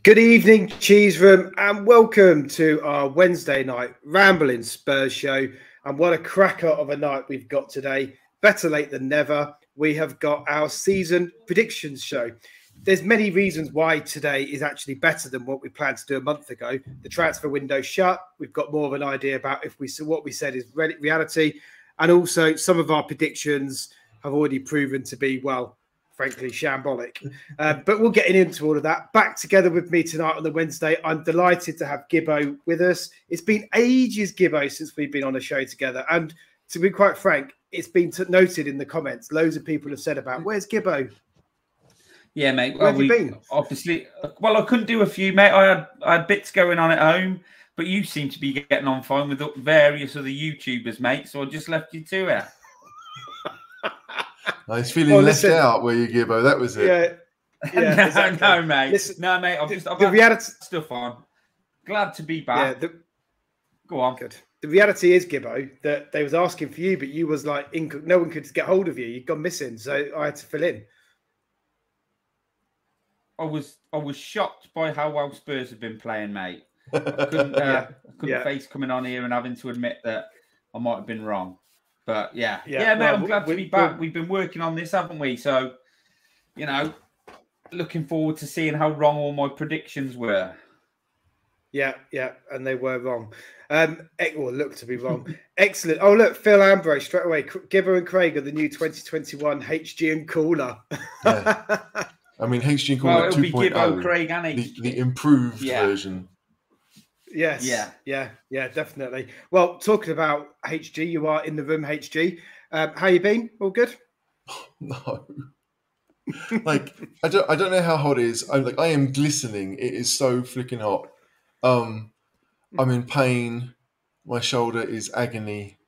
Good evening, Cheese Room, and welcome to our Wednesday night Rambling Spurs show. And what a cracker of a night we've got today. Better late than never. We have got our season predictions show. There's many reasons why today is actually better than what we planned to do a month ago. The transfer window shut. We've got more of an idea about what we said is reality. And also some of our predictions have already proven to be, well, frankly, shambolic. But we'll get into all of that. Back together with me tonight on the Wednesday. I'm delighted to have Gibbo with us. It's been ages, Gibbo, since we've been on a show together. And to be quite frank, it's been noted in the comments. Loads of people have said about, where's Gibbo? Yeah, mate. Where have you been? Obviously, well, I couldn't do a few, mate. I had bits going on at home, but you seem to be getting on fine with various other YouTubers, mate. So I just left you to it. I was feeling left out, were you, Gibbo? That was it. Yeah, no, exactly. no, mate. Listen, no, mate. I've the reality stuff on. Glad to be back. Yeah, go on. Good. The reality is, Gibbo, that they was asking for you, but you was like, no one could get hold of you. You'd gone missing, so I had to fill in. I was shocked by how well Spurs have been playing, mate. I couldn't face coming on here and having to admit that I might have been wrong. But yeah, mate, I'm glad to be back. We've been working on this, haven't we? So, you know, looking forward to seeing how wrong all my predictions were. Yeah, and they were wrong. Well, look to be wrong. Excellent. Oh, look, Phil Ambrose straight away. Gibbo and Craig are the new 2021 HG and Cooler. Yeah. I mean, HG and Cooler 2.0. It'll be Gibbo, Craig, and HG. The improved version. Yes. Yeah, definitely. Well, talking about HG, you are in the room, HG. How you been? All good? No. Like, I don't know how hot it is. I am glistening. It is so freaking hot. I'm in pain. My shoulder is agony.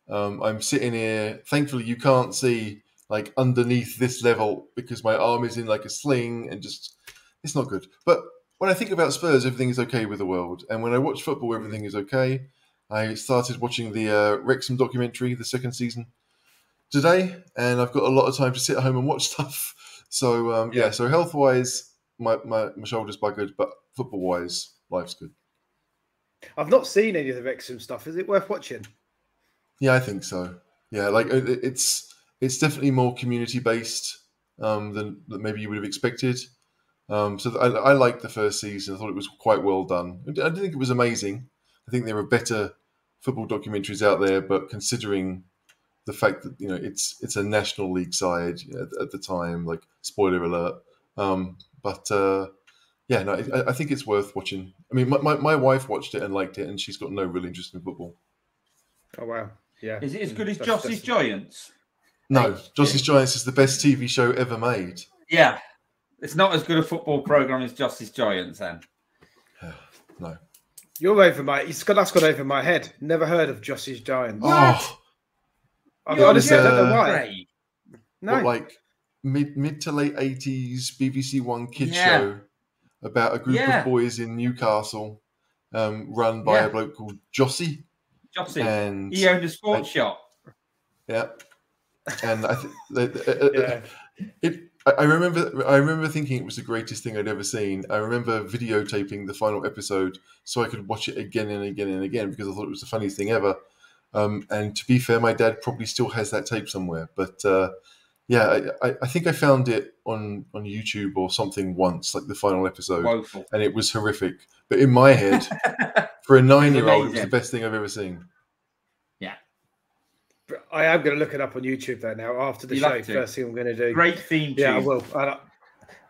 I'm sitting here. Thankfully, you can't see like underneath this level because my arm is in like a sling and just it's not good. But when I think about Spurs, everything is okay with the world. And when I watch football, everything is okay. I started watching the Wrexham documentary, the second season, today. And I've got a lot of time to sit at home and watch stuff. So, so health-wise, my shoulder's buggered. But football-wise, life's good. I've not seen any of the Wrexham stuff. Is it worth watching? Yeah, I think so. Yeah, like it's definitely more community-based than maybe you would have expected. So I liked the first season. I thought it was quite well done. I didn't think it was amazing. I think there are better football documentaries out there, but considering the fact that it's a National League side at the time, like spoiler alert. I think it's worth watching. I mean, my wife watched it and liked it, and she's got no real interest in football. Oh wow! Yeah. Is it as good as Joss's Giants? No, Joss's Giants is the best TV show ever made. Yeah. It's not as good a football program as Joss's Giants, then. No. You're over that's gone over my head. Never heard of Joss's Giants. Oh. Honestly, I don't know why. No. What, like mid to late 80s BBC One kids show about a group of boys in Newcastle run by a bloke called Jossie. And he owned a sports shop. Yeah. And I think I remember thinking it was the greatest thing I'd ever seen. I remember videotaping the final episode so I could watch it again and again and again because I thought it was the funniest thing ever. And to be fair, my dad probably still has that tape somewhere. But I think I found it on YouTube or something once, like the final episode. Woeful. And it was horrific. But in my head, for a 9-year-old, it was the best thing I've ever seen. I am going to look it up on YouTube though now after the show. First thing I'm going to do. Great theme tune. Yeah, I will.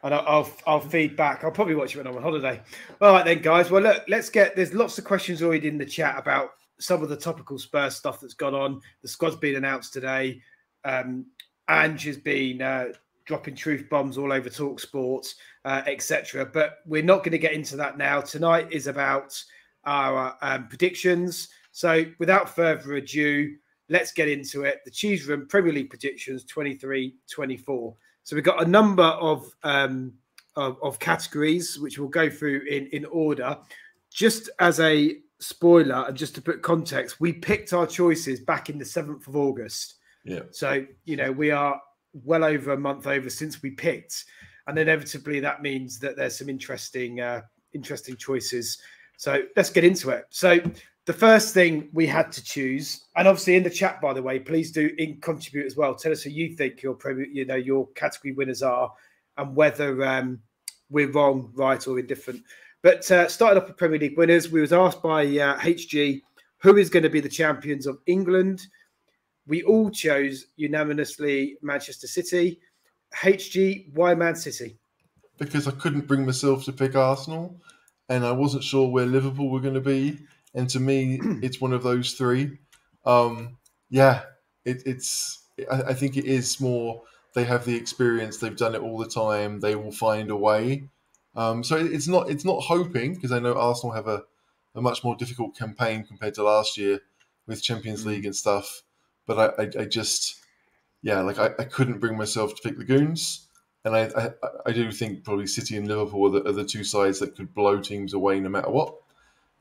And I'll feed back. I'll probably watch it when I'm on holiday. All right then, guys. Well, look, there's lots of questions already in the chat about some of the topical Spurs stuff that's gone on. The squad's been announced today. Ange has been dropping truth bombs all over TalkSport, etc. But we're not going to get into that now. Tonight is about our predictions. So without further ado, let's get into it. The Cheese Room Premier League predictions 23-24. So we've got a number of categories which we'll go through in order. Just as a spoiler and just to put context, we picked our choices back in the 7th of August. Yeah. So we are well over a month over since we picked. and inevitably that means that there's some interesting choices. So let's get into it. So the first thing we had to choose, and obviously in the chat, by the way, please do contribute as well. Tell us who you think your category winners are, and whether we're wrong, right, or indifferent. But starting off with Premier League winners, we was asked by HG who is going to be the champions of England. We all chose unanimously Manchester City. HG, why Man City? Because I couldn't bring myself to pick Arsenal, and I wasn't sure where Liverpool were going to be. And to me, it's one of those three. I think it is more. They have the experience. They've done it all the time. They will find a way. So it's not hoping, because I know Arsenal have a much more difficult campaign compared to last year with Champions League and stuff. But I couldn't bring myself to pick the Goons. And I do think probably City and Liverpool are the two sides that could blow teams away no matter what.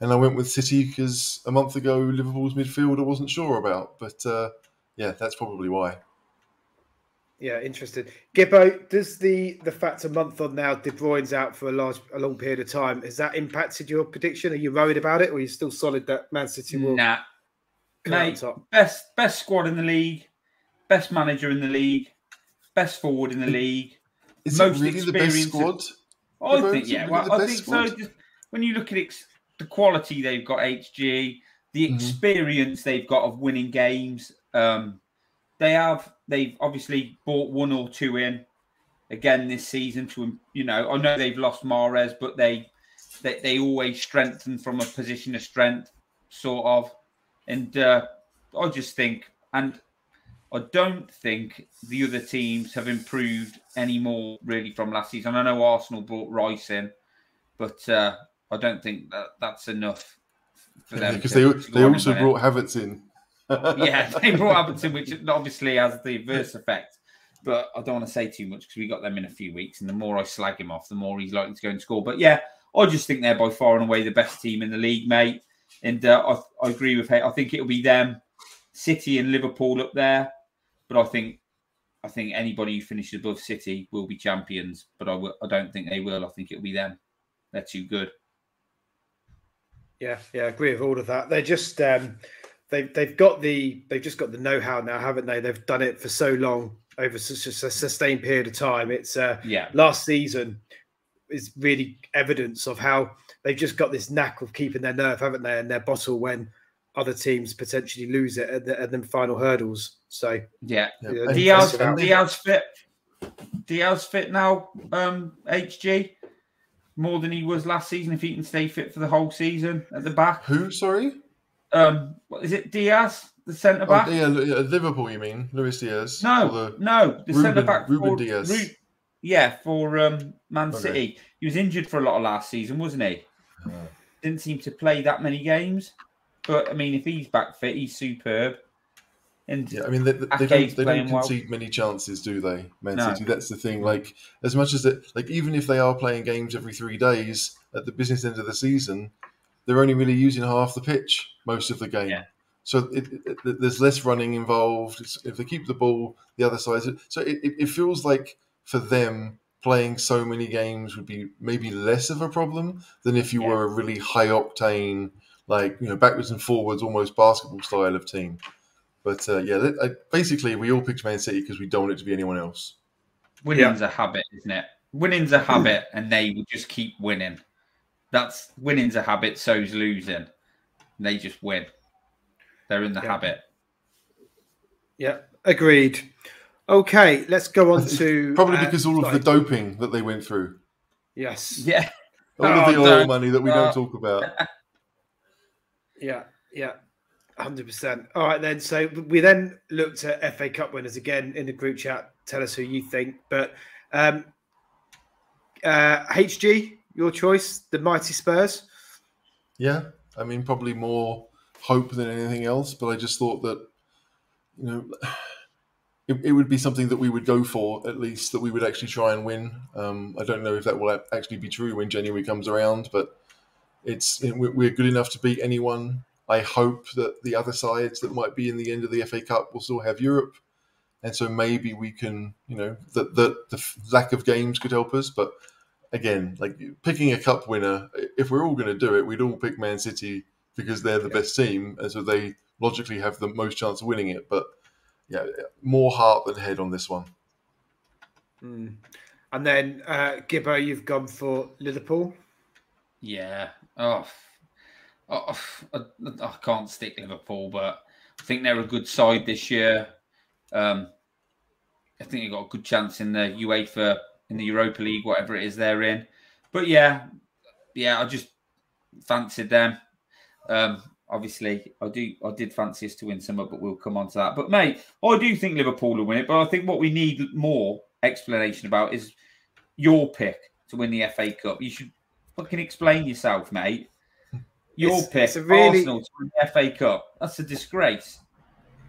And I went with City because a month ago Liverpool's midfield I wasn't sure about. But that's probably why. Yeah, interested. Gibbo, does the fact a month on now De Bruyne's out for a long period of time, has that impacted your prediction? Are you worried about it, or are you still solid that Man City will? Nah, mate. Best squad in the league, best manager in the league, best forward in the league. Is most it really the best squad? I think I think so. Just when you look at the quality they've got, HG, the experience they've got of winning games. They've obviously bought one or two in again this season to, I know they've lost Mahrez, but they always strengthen from a position of strength, sort of. And I just think, and I don't think the other teams have improved any more really from last season. I know Arsenal brought Rice in, but I don't think that's enough for them. Because they also brought Havertz in. Yeah, they brought Havertz, which obviously has the adverse effect. But I don't want to say too much because we got them in a few weeks, and the more I slag him off, the more he's likely to go and score. But yeah, I just think they're by far and away the best team in the league, mate. And I agree with Hay. I think it'll be them, City and Liverpool up there. But I think anybody who finishes above City will be champions. But I don't think they will. I think it'll be them. They're too good. Yeah, I agree with all of that. They're just they've just got the know-how now, haven't they? They've done it for so long over such a sustained period of time. It's last season is really evidence of how they've just got this knack of keeping their nerve, haven't they, and their bottle when other teams potentially lose it at the final hurdles. So Diaz fit now. HG. More than he was last season, if he can stay fit for the whole season at the back. Who, sorry? What is it, Diaz, the centre back? Oh, yeah, Liverpool, you mean? Luis Diaz? No, the centre back. Ruben Diaz. For Man City. He was injured for a lot of last season, wasn't he? Didn't seem to play that many games. But, I mean, if he's back fit, he's superb. And yeah, I mean, they don't concede many chances, do they, Man City? That's the thing. Like, as much as that, like, even if they are playing games every 3 days at the business end of the season, they're only really using half the pitch most of the game. Yeah. So there's less running involved. If they keep the ball, the other side. So it feels like for them, playing so many games would be maybe less of a problem than if you were a really high octane, like, backwards and forwards, almost basketball style of team. But basically, we all picked Man City because we don't want it to be anyone else. Winning's a habit, isn't it? Winning's a habit, and they will just keep winning. Winning's a habit, so's losing. And they just win. They're in the habit. Yeah, agreed. Okay, let's go on to... Probably because all of the doping that they went through. Yes. Yeah. All of the oil money that we don't talk about. Yeah. 100%. All right, then. So we then looked at FA Cup winners again in the group chat. Tell us who you think. But HG, your choice, the mighty Spurs. Yeah, I mean, probably more hope than anything else. But I just thought that, it would be something that we would go for, at least, that we would actually try and win. I don't know if that will actually be true when January comes around, but we're good enough to beat anyone. I hope that the other sides that might be in the end of the FA Cup will still have Europe. and so maybe we can, the lack of games could help us. But again, like picking a cup winner, if we're all going to do it, we'd all pick Man City because they're the best team, and so they logically have the most chance of winning it. But yeah, more heart than head on this one. Mm. And then Gibbo, you've gone for Liverpool. Yeah. I can't stick Liverpool, but I think they're a good side this year. I think they've got a good chance in the UEFA, in the Europa League, whatever it is they're in. But yeah, I just fancied them. Obviously, I did fancy us to win some, but we'll come on to that. But mate, I do think Liverpool will win it. But I think what we need more explanation about is your pick to win the FA Cup. You should fucking explain yourself, mate. Your pick, Arsenal to win the FA Cup. That's a disgrace.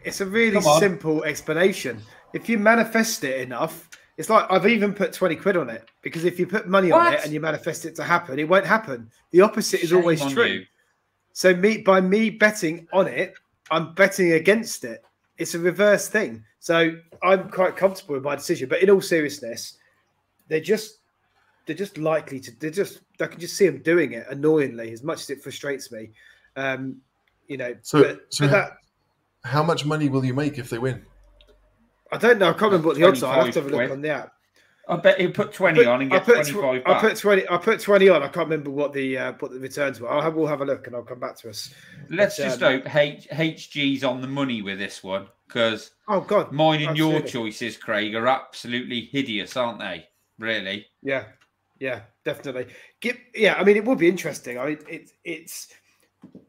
It's a really simple explanation. If you manifest it enough, it's like I've even put 20 quid on it, because if you put money on it and you manifest it to happen, it won't happen. The opposite is always true. You. So by me betting on it, I'm betting against it. It's a reverse thing. So I'm quite comfortable with my decision. But in all seriousness, they're just likely to. I can just see them doing it annoyingly, as much as it frustrates me. How much money will you make if they win? I don't know. I can't remember what the odds are. I'll have to have a look on the app. I bet he'll put 20 on and get 25 back. I put 20 on. I can't remember what the returns were. We'll have a look and I'll come back to us. Let's just hope HG's on the money with this one, because mine and your choices, Craig, are absolutely hideous, aren't they? Really? Yeah, definitely. I mean, it will be interesting. I mean, it's.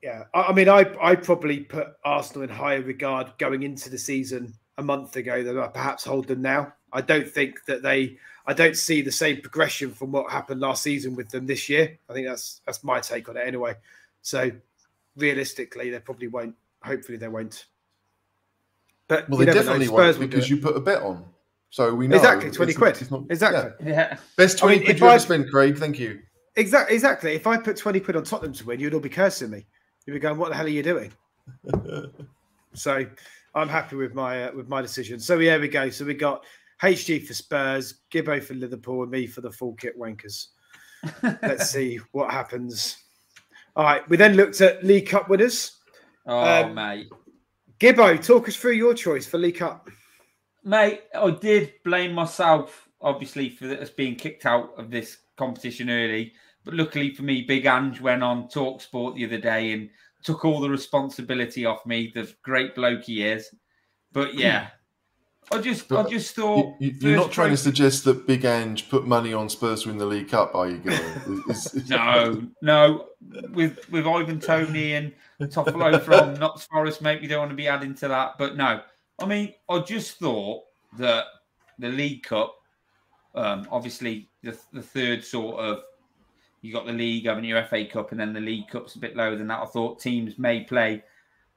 Yeah, I mean, I probably put Arsenal in higher regard going into the season a month ago than I perhaps hold them now. I don't think that I don't see the same progression from what happened last season with them this year. I think that's my take on it anyway. So realistically, they probably won't. Hopefully, they won't. But they definitely won't, because you put a bet on. So we know exactly 20 quid. Exactly. Yeah. Best 20 quid you ever spent, Craig. Thank you. Exactly. If I put 20 quid on Tottenham to win, you'd all be cursing me. You'd be going, "What the hell are you doing?" So I'm happy with my decision. So here we go. So we got HG for Spurs, Gibbo for Liverpool, and me for the full kit wankers. Let's see what happens. All right. We then looked at League Cup winners. Mate. Gibbo, talk us through your choice for League Cup. Mate, I did blame myself, obviously, for us being kicked out of this competition early. But luckily for me, Big Ange went on TalkSport the other day and took all the responsibility off me, the great bloke he is. But yeah, I just thought... You're not trying to suggest that Big Ange put money on Spurs to win the League Cup, are you, Gilly? No. With Ivan Toney and Toffolo from Notts Forest, mate, we don't want to be adding to that. But no, I mean, I just thought that the League Cup, obviously the third sort of, you got the league, having your FA Cup, and then the League Cup's a bit lower than that. I thought teams may play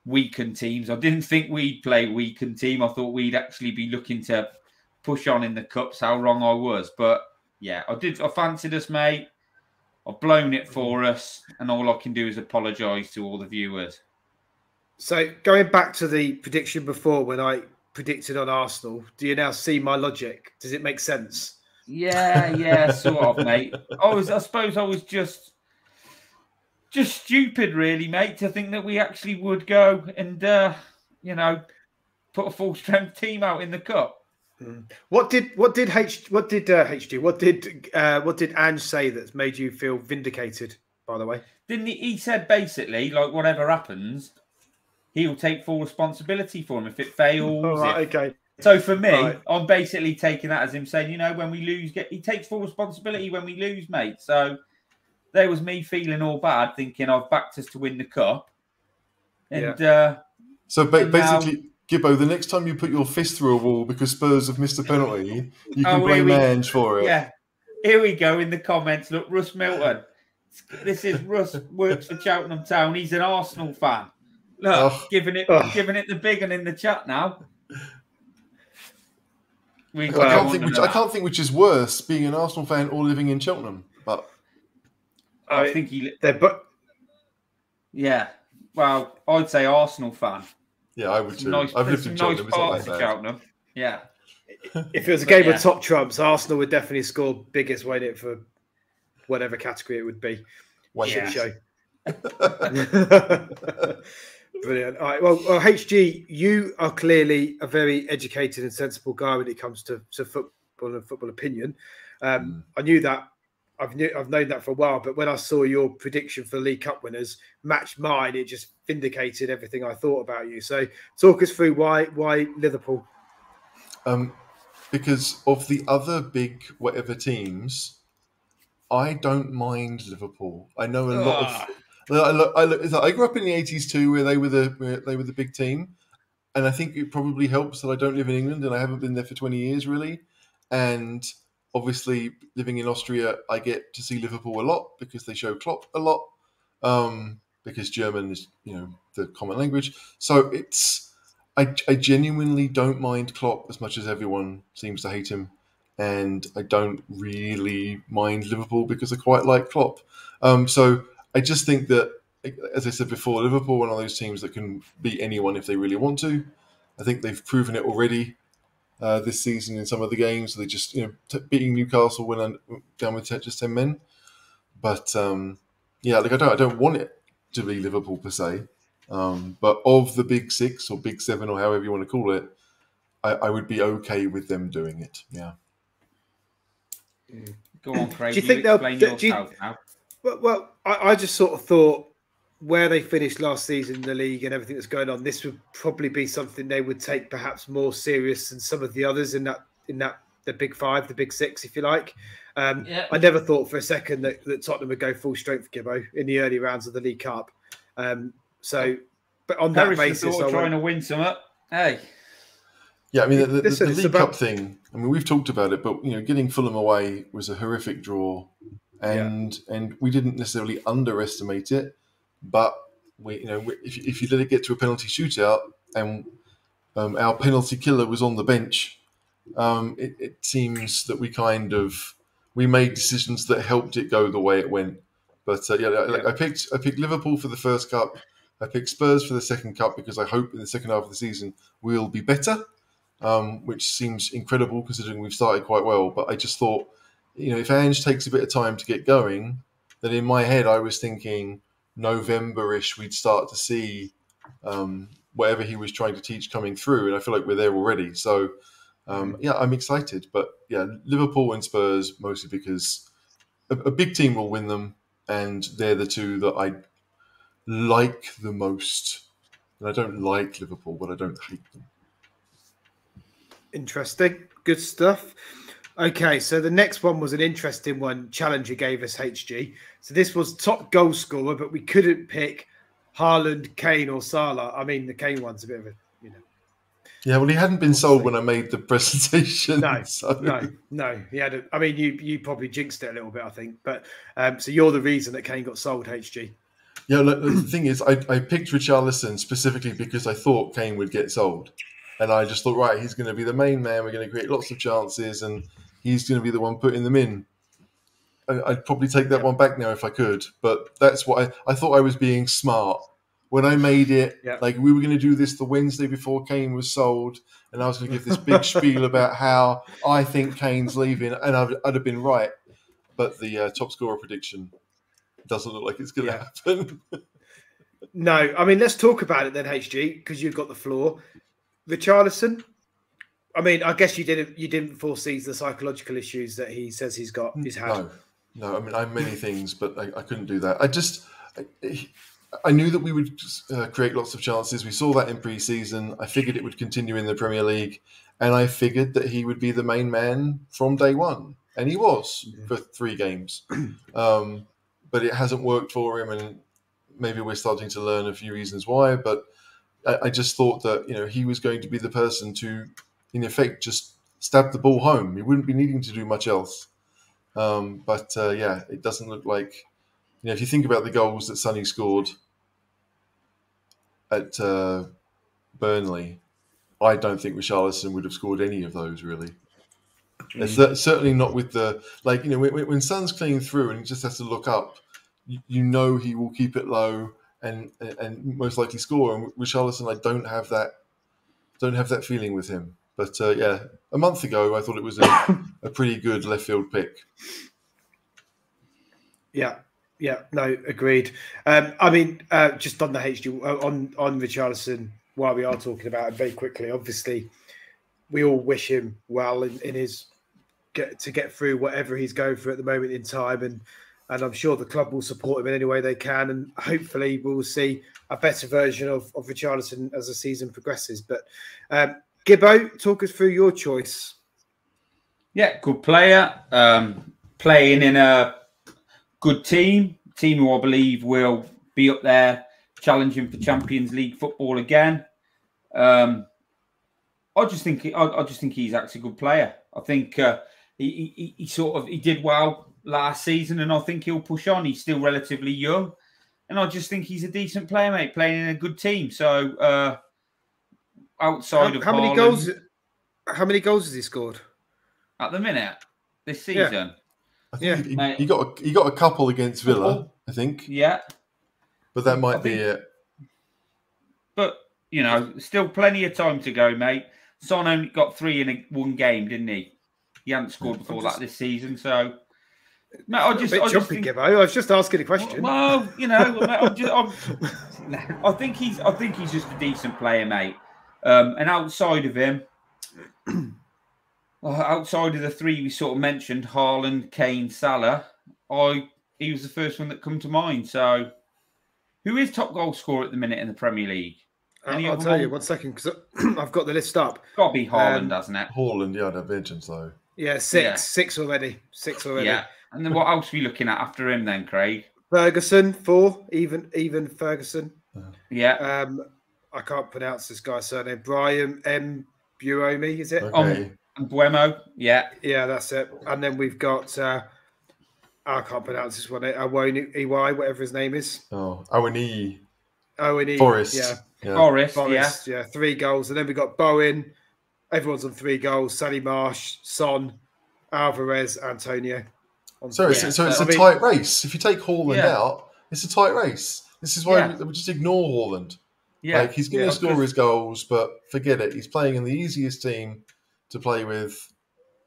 weakened teams. I didn't think we'd play weakened team. I thought we'd actually be looking to push on in the Cups. How wrong I was. But yeah, I fancied us, mate. I've blown it for us, and all I can do is apologise to all the viewers. So going back to the prediction before, when I predicted on Arsenal, do you now see my logic? Does it make sense? Yeah, sort of, mate. I suppose I was just stupid, really, mate, to think that we actually would go and put a full strength team out in the cup. What did Ange say that's made you feel vindicated? By the way, didn't he said basically, like, whatever happens, he'll take full responsibility for him if it fails. All right, okay. So for me, I'm basically taking that as him saying, when we lose, he takes full responsibility when we lose, mate. So there was me feeling all bad, thinking I've backed us to win the cup. And basically, Gibbo, the next time you put your fist through a wall because Spurs have missed a penalty, you can blame Ange for it. Yeah, here we go in the comments. Look, Russ Milton. This is Russ, works for Cheltenham Town. He's an Arsenal fan. Look, giving it the big one in the chat now. I can't think which is worse, being an Arsenal fan or living in Cheltenham. But I think yeah. Well, I'd say Arsenal fan. Yeah, I would too. I've lived in Cheltenham. Nice parts of Cheltenham. Yeah. If it was a game of top trumps, Arsenal would definitely score biggest, won't it, for whatever category it would be. Shit show. Brilliant. All right. Well, HG, you are clearly a very educated and sensible guy when it comes to football and football opinion. I knew that. I've known that for a while, but when I saw your prediction for the League Cup winners matched mine, it just vindicated everything I thought about you. So talk us through why Liverpool. Because of the other big whatever teams, I don't mind Liverpool. I know a lot of. I grew up in the 80s too, where they were the big team, and I think it probably helps that I don't live in England and I haven't been there for 20 years really. And obviously, living in Austria, I get to see Liverpool a lot because they show Klopp a lot, because German is the common language. So I genuinely don't mind Klopp as much as everyone seems to hate him, and I don't really mind Liverpool because I quite like Klopp. So I just think that, as I said before, Liverpool are one of those teams that can beat anyone if they really want to. I think they've proven it already this season in some of the games. They just beating Newcastle when down with just 10 men. But I don't want it to be Liverpool per se. But of the big six or big seven or however you want to call it, I would be okay with them doing it. Yeah. Go on, Craig. Do you think they'll explain yourself now? Well, I just sort of thought where they finished last season in the league and everything that's going on, this would probably be something they would take perhaps more serious than some of the others in that the big five, the big six, if you like. I never thought for a second that Tottenham would go full strength, Gibbo, in the early rounds of the League Cup. But on that basis, trying to win some. Hey. Yeah, I mean the League Cup thing. I mean, we've talked about it, but getting Fulham away was a horrific draw. And we didn't necessarily underestimate it, but if you let it get to a penalty shootout and our penalty killer was on the bench, it seems that we made decisions that helped it go the way it went. But I picked Liverpool for the first cup. I picked Spurs for the second cup because I hope in the second half of the season we'll be better, which seems incredible considering we've started quite well. But I just thought, if Ange takes a bit of time to get going, then in my head I was thinking November-ish we'd start to see whatever he was trying to teach coming through, and I feel like we're there already. So, I'm excited. But, Liverpool and Spurs, mostly because a big team will win them, and they're the two that I like the most. And I don't like Liverpool, but I don't hate them. Interesting. Good stuff. Okay, so the next one was an interesting one. Challenger gave us HG. So this was top goal scorer, but we couldn't pick Haaland, Kane, or Salah. I mean, the Kane one's a bit of a, Yeah, well, he hadn't been sold when I made the presentation. No, he hadn't. I mean, you probably jinxed it a little bit, I think. But so you're the reason that Kane got sold, HG. Yeah, look, the thing is, I picked Richarlison specifically because I thought Kane would get sold. And I just thought, right, he's going to be the main man. We're going to create lots of chances, and he's going to be the one putting them in. I'd probably take that one back now if I could. But that's what I thought I was being smart. When I made it, like we were going to do this the Wednesday before Kane was sold, and I was going to give this big spiel about how I think Kane's leaving, and I'd have been right. But the top scorer prediction doesn't look like it's going to happen. No, I mean, let's talk about it then, HG, because you've got the floor. Richarlison, I mean, I guess you didn't foresee the psychological issues that he says he's had. No. I mean, I have many things, but I couldn't do that. I knew that we would create lots of chances. We saw that in pre-season. I figured it would continue in the Premier League, and I figured that he would be the main man from day one, and he was for 3 games. But it hasn't worked for him, and maybe we're starting to learn a few reasons why. But I just thought that he was going to be the person to, in effect, just stab the ball home. He wouldn't be needing to do much else. It doesn't look like. If you think about the goals that Sonny scored at Burnley, I don't think Richarlison would have scored any of those, really. Certainly not with when Son's clean through and he just has to look up, he will keep it low and most likely score. And Richarlison, I don't have that feeling with him. But yeah, a month ago I thought it was a pretty good left field pick. Yeah, no, agreed. I mean, just on the HG, on Richarlison, while we are talking about it very quickly, obviously, we all wish him well in his to get through whatever he's going through at the moment in time, and I'm sure the club will support him in any way they can, and hopefully we'll see a better version of Richarlison as the season progresses. But Gibbo, talk us through your choice. Yeah, good player, playing in a good team who I believe will be up there challenging for Champions League football again. I just think he's actually a good player. I think he did well last season, and I think he'll push on. He's still relatively young, and I just think he's a decent player, mate, playing in a good team. So outside of how many goals has he scored at the minute this season? Yeah. I think he got a couple against Villa, I think. Yeah. But that might be it. But, you know, still plenty of time to go, mate. Son only got 3 in one game, didn't he? He hadn't scored before that this season, so... Mate, I was just asking a question. Well, you know, I think he's just a decent player, mate. And outside of him... outside of the 3 we sort of mentioned, Haaland, Kane, Salah, he was the first one that come to mind. So, who is top goal scorer at the minute in the Premier League? I'll tell you 1 second, because I've got the list up. Got to be Haaland, hasn't it? Haaland, yeah, I'd mention so. Yeah, 6 already. 6 already. Yeah, and then what else are we looking at after him then, Craig? Ferguson, 4, even Ferguson. Yeah. I can't pronounce this guy's surname. Brian M. Buomi, is it? Okay. Buemo, yeah. Yeah, that's it. And then we've got, I can't pronounce this one, Awoni, EY, whatever his name is. Oh, Awoni. Forest. Yeah. Forest, yeah. 3 goals. And then we've got Bowen. Everyone's on 3 goals. Sally Marsh, Son, Alvarez, Antonio. So it's a tight race. If you take Haaland out, it's a tight race. This is why we just ignore Haaland. Yeah. Like, he's going to score his goals, but forget it. He's playing in the easiest team to play with.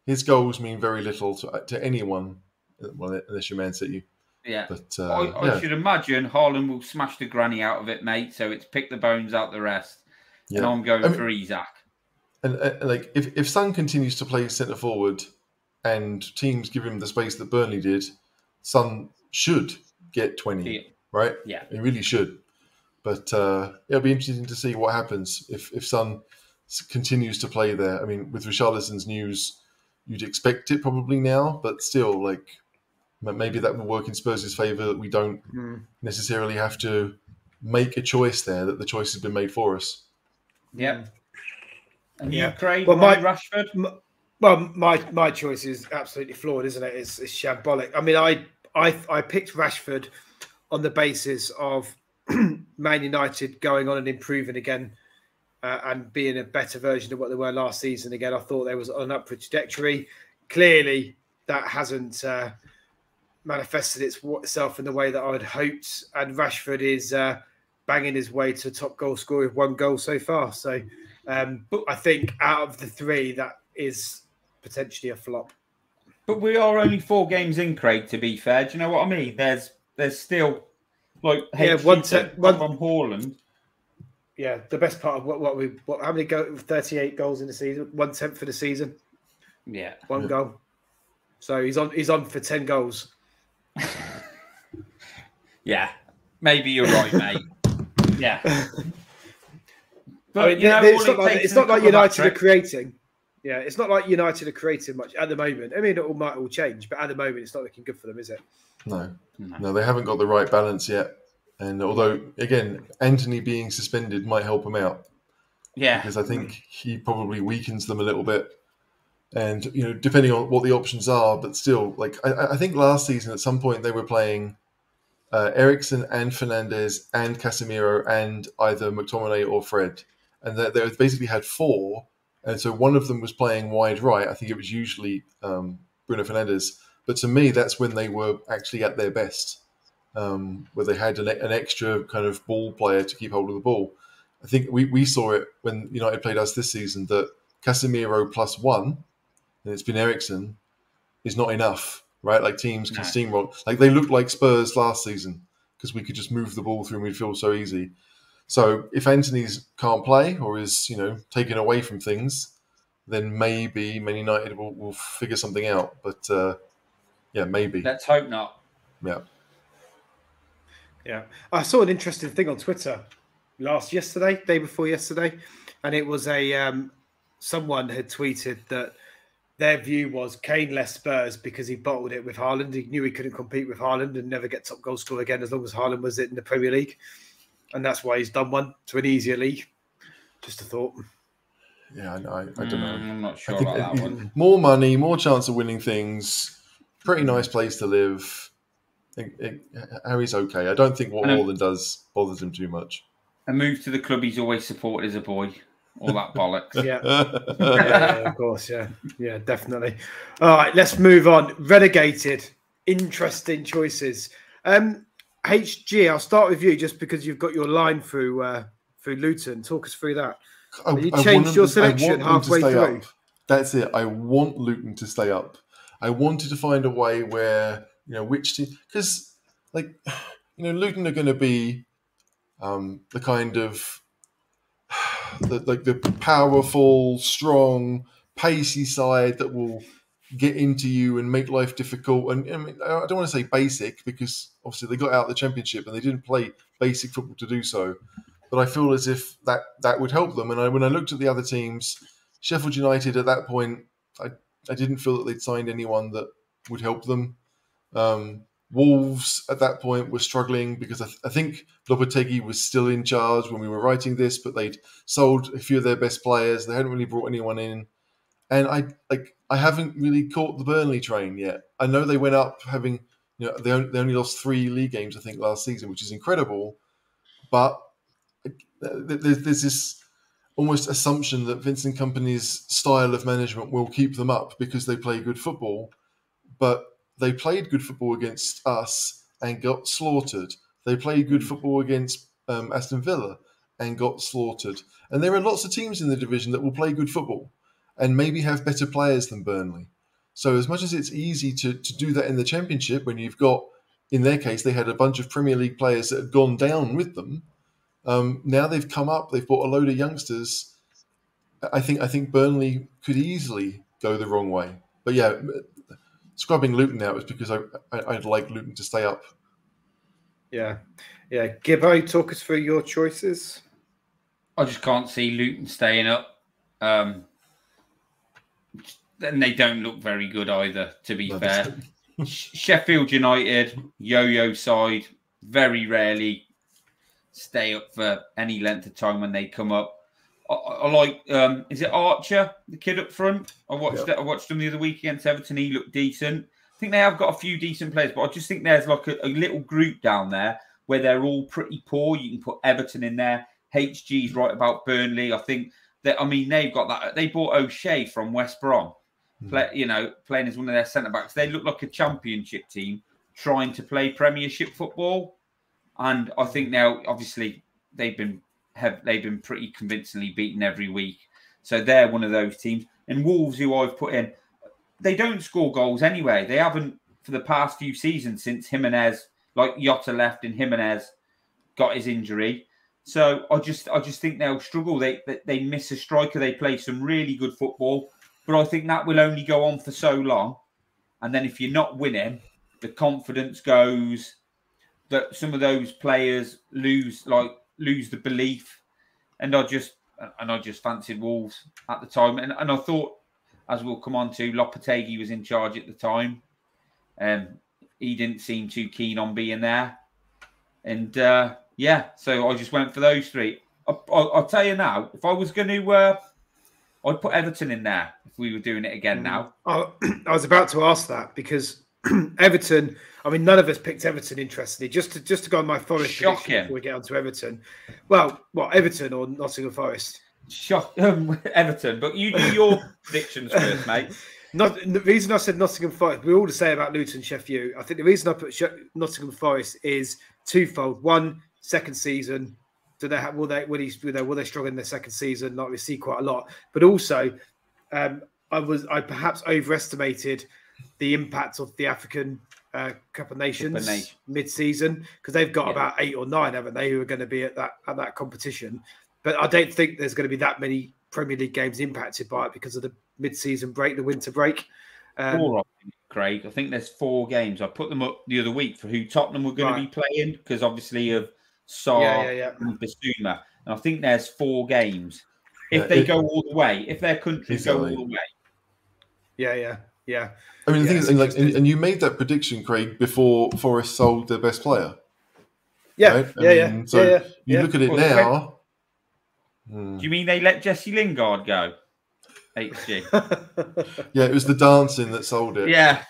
His goals mean very little to anyone, well, unless you're Man City. Yeah. But I should imagine Haaland will smash the granny out of it, mate. So it's pick the bones out the rest. Yeah. And I'm going for Isaac. And like, if Son continues to play centre forward and teams give him the space that Burnley did, Son should get 20, right? Yeah. He really should. But it'll be interesting to see what happens if Son continues to play there. I mean, with Richarlison's news, you'd expect it probably now, but still, like, maybe that will work in Spurs' favour, that we don't necessarily have to make a choice there, that the choice has been made for us. Yeah. And you, Craig, Rashford? My choice is absolutely flawed, isn't it? It's shambolic. I mean, I picked Rashford on the basis of Man United going on and improving again and being a better version of what they were last season. Again, I thought they was on an upward trajectory. Clearly, that hasn't manifested itself in the way that I had hoped. And Rashford is banging his way to top goal scorer with 1 goal so far. So I think out of the 3, that is potentially a flop. But we are only 4 games in, Craig, to be fair. Do you know what I mean? There's still... Like, one from Haaland. Yeah, the best part of how many 38 goals in the season? 1/10 for the season. Yeah, 1 goal. So he's on for 10 goals. Yeah, maybe you're right, mate. Yeah, but I mean, it's not like United are creating. Yeah, it's not like United are creating much at the moment. I mean, it might all change, but at the moment, it's not looking good for them, is it? No, they haven't got the right balance yet. And although, again, Anthony being suspended might help him out. Yeah. Because I think he probably weakens them a little bit. And, you know, depending on what the options are, but still, like, I think last season at some point they were playing Eriksen and Fernandes and Casemiro and either McTominay or Fred. And they basically had 4. And so one of them was playing wide right. I think it was usually Bruno Fernandes. But to me, that's when they were actually at their best, where they had an extra kind of ball player to keep hold of the ball. I think we saw it when United played us this season, that Casemiro +1, and it's been Eriksen, is not enough, right? Like teams can steamroll. Like they looked like Spurs last season because we could just move the ball through midfield so easy. So if Antony's can't play or is, taken away from things, then maybe Man United will figure something out. But maybe. Let's hope not. Yeah. Yeah. I saw an interesting thing on Twitter day before yesterday, and it was someone had tweeted that their view was Kane left Spurs because he bottled it with Haaland. He knew he couldn't compete with Haaland and never get top goal scorer again as long as Haaland was in the Premier League. And that's why he's done one to an easier league. Just a thought. Yeah, I don't know. I'm not sure about that one. More money, more chance of winning things. Pretty nice place to live. Harry's okay. I don't think what Haaland does bothers him too much. A move to the club he's always supported as a boy. All that bollocks. Yeah, of course. Yeah, definitely. All right, let's move on. Relegated. Interesting choices. HG, I'll start with you just because you've got your line through Luton. Talk us through that. You changed your selection halfway through. Up. That's it. I want Luton to stay up. I wanted to find a way where, which team... Because, Luton are going to be the kind of... the powerful, strong, pacey side that will get into you and make life difficult. And I don't want to say basic because obviously they got out of the Championship and they didn't play basic football to do so. But I feel as if that would help them. And when I looked at the other teams, Sheffield United at that point, I didn't feel that they'd signed anyone that would help them. Wolves at that point were struggling because I think Lopetegui was still in charge when we were writing this, but they'd sold a few of their best players. They hadn't really brought anyone in. And I haven't really caught the Burnley train yet. I know they went up having, they only lost 3 league games, I think, last season, which is incredible. But there's this almost assumption that Vincent Kompany's style of management will keep them up because they play good football. But they played good football against us and got slaughtered. They played good football against Aston Villa and got slaughtered. And there are lots of teams in the division that will play good football and maybe have better players than Burnley. So as much as it's easy to do that in the Championship, when you've got, in their case, they had a bunch of Premier League players that had gone down with them. Now they've come up, they've brought a load of youngsters. I think Burnley could easily go the wrong way. But yeah, scrubbing Luton out is because I'd like Luton to stay up. Yeah. Gibbo, talk us through your choices. I just can't see Luton staying up. And they don't look very good either, to be fair. Sheffield United, yo-yo side, very rarely stay up for any length of time when they come up. I like, is it Archer, the kid up front? I watched him the other week against Everton. He looked decent. I think they have got a few decent players, but I just think there's like a little group down there where they're all pretty poor. You can put Everton in there. HG's right about Burnley. I think that, they've got that. They bought O'Shea from West Brom, playing as one of their centre-backs. They look like a Championship team trying to play Premiership football. And I think now, obviously, they've been pretty convincingly beaten every week. So they're one of those teams. And Wolves, who I've put in, they don't score goals anyway. They haven't for the past few seasons since Jimenez, like Jota left and Jimenez got his injury. So I just think they'll struggle. They miss a striker. They play some really good football. But I think that will only go on for so long. And then if you're not winning, the confidence goes, that some of those players lose the belief. And I just fancied Wolves at the time. And I thought, as we'll come on to, Lopetegui was in charge at the time. He didn't seem too keen on being there. And so I just went for those 3. I'll tell you now, if I was going to, I'd put Everton in there if we were doing it again now. I was about to ask that because Everton, none of us picked Everton, interestingly. Just to go on my Forest prediction before we get on to Everton. Well, what, Everton or Nottingham Forest? Everton, but you do your predictions first, mate. The reason I said Nottingham Forest, we all to say about Luton, Sheffield. I think the reason I put Nottingham Forest is twofold. One, second season. Will they struggle in their second season? Like we see quite a lot. But also, I perhaps overestimated the impact of the African Cup of Nations mid-season, because they've got about 8 or 9, haven't they, who are going to be at that competition. But I don't think there's going to be that many Premier League games impacted by it because of the mid-season break, the winter break. 4, Craig. I think there's 4 games. I put them up the other week for who Tottenham were going to be playing, because obviously of Sarr and Bissouma. And I think there's 4 games. If they go all the way, if their countries go all the way. Yeah. I mean, the thing is, and you made that prediction, Craig, before Forest sold their best player. Yeah, right? So you look at it now. Do you mean they let Jesse Lingard go? HG. Yeah, it was the dancing that sold it. Yeah.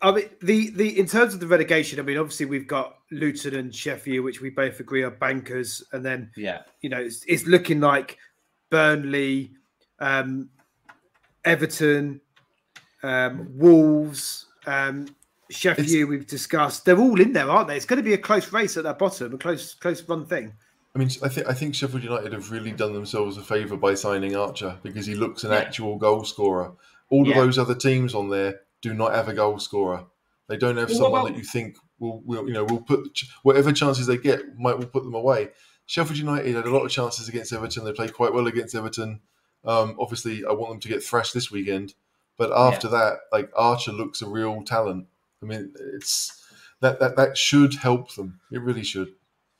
I mean, the in terms of the relegation, I mean, obviously we've got Luton and Sheffield, which we both agree are bankers, and then it's looking like Burnley, Everton, Wolves, Sheffield. We've discussed; they're all in there, aren't they? It's going to be a close race at that bottom, a close run thing. I mean, I think Sheffield United have really done themselves a favour by signing Archer, because he looks an actual goal scorer. All of those other teams on there do not have a goal scorer. They don't have someone that you think will put whatever chances they get will put them away. Sheffield United had a lot of chances against Everton. They played quite well against Everton. Obviously, I want them to get thrashed this weekend, but after that, like, Archer looks a real talent. I mean, it's that should help them. It really should.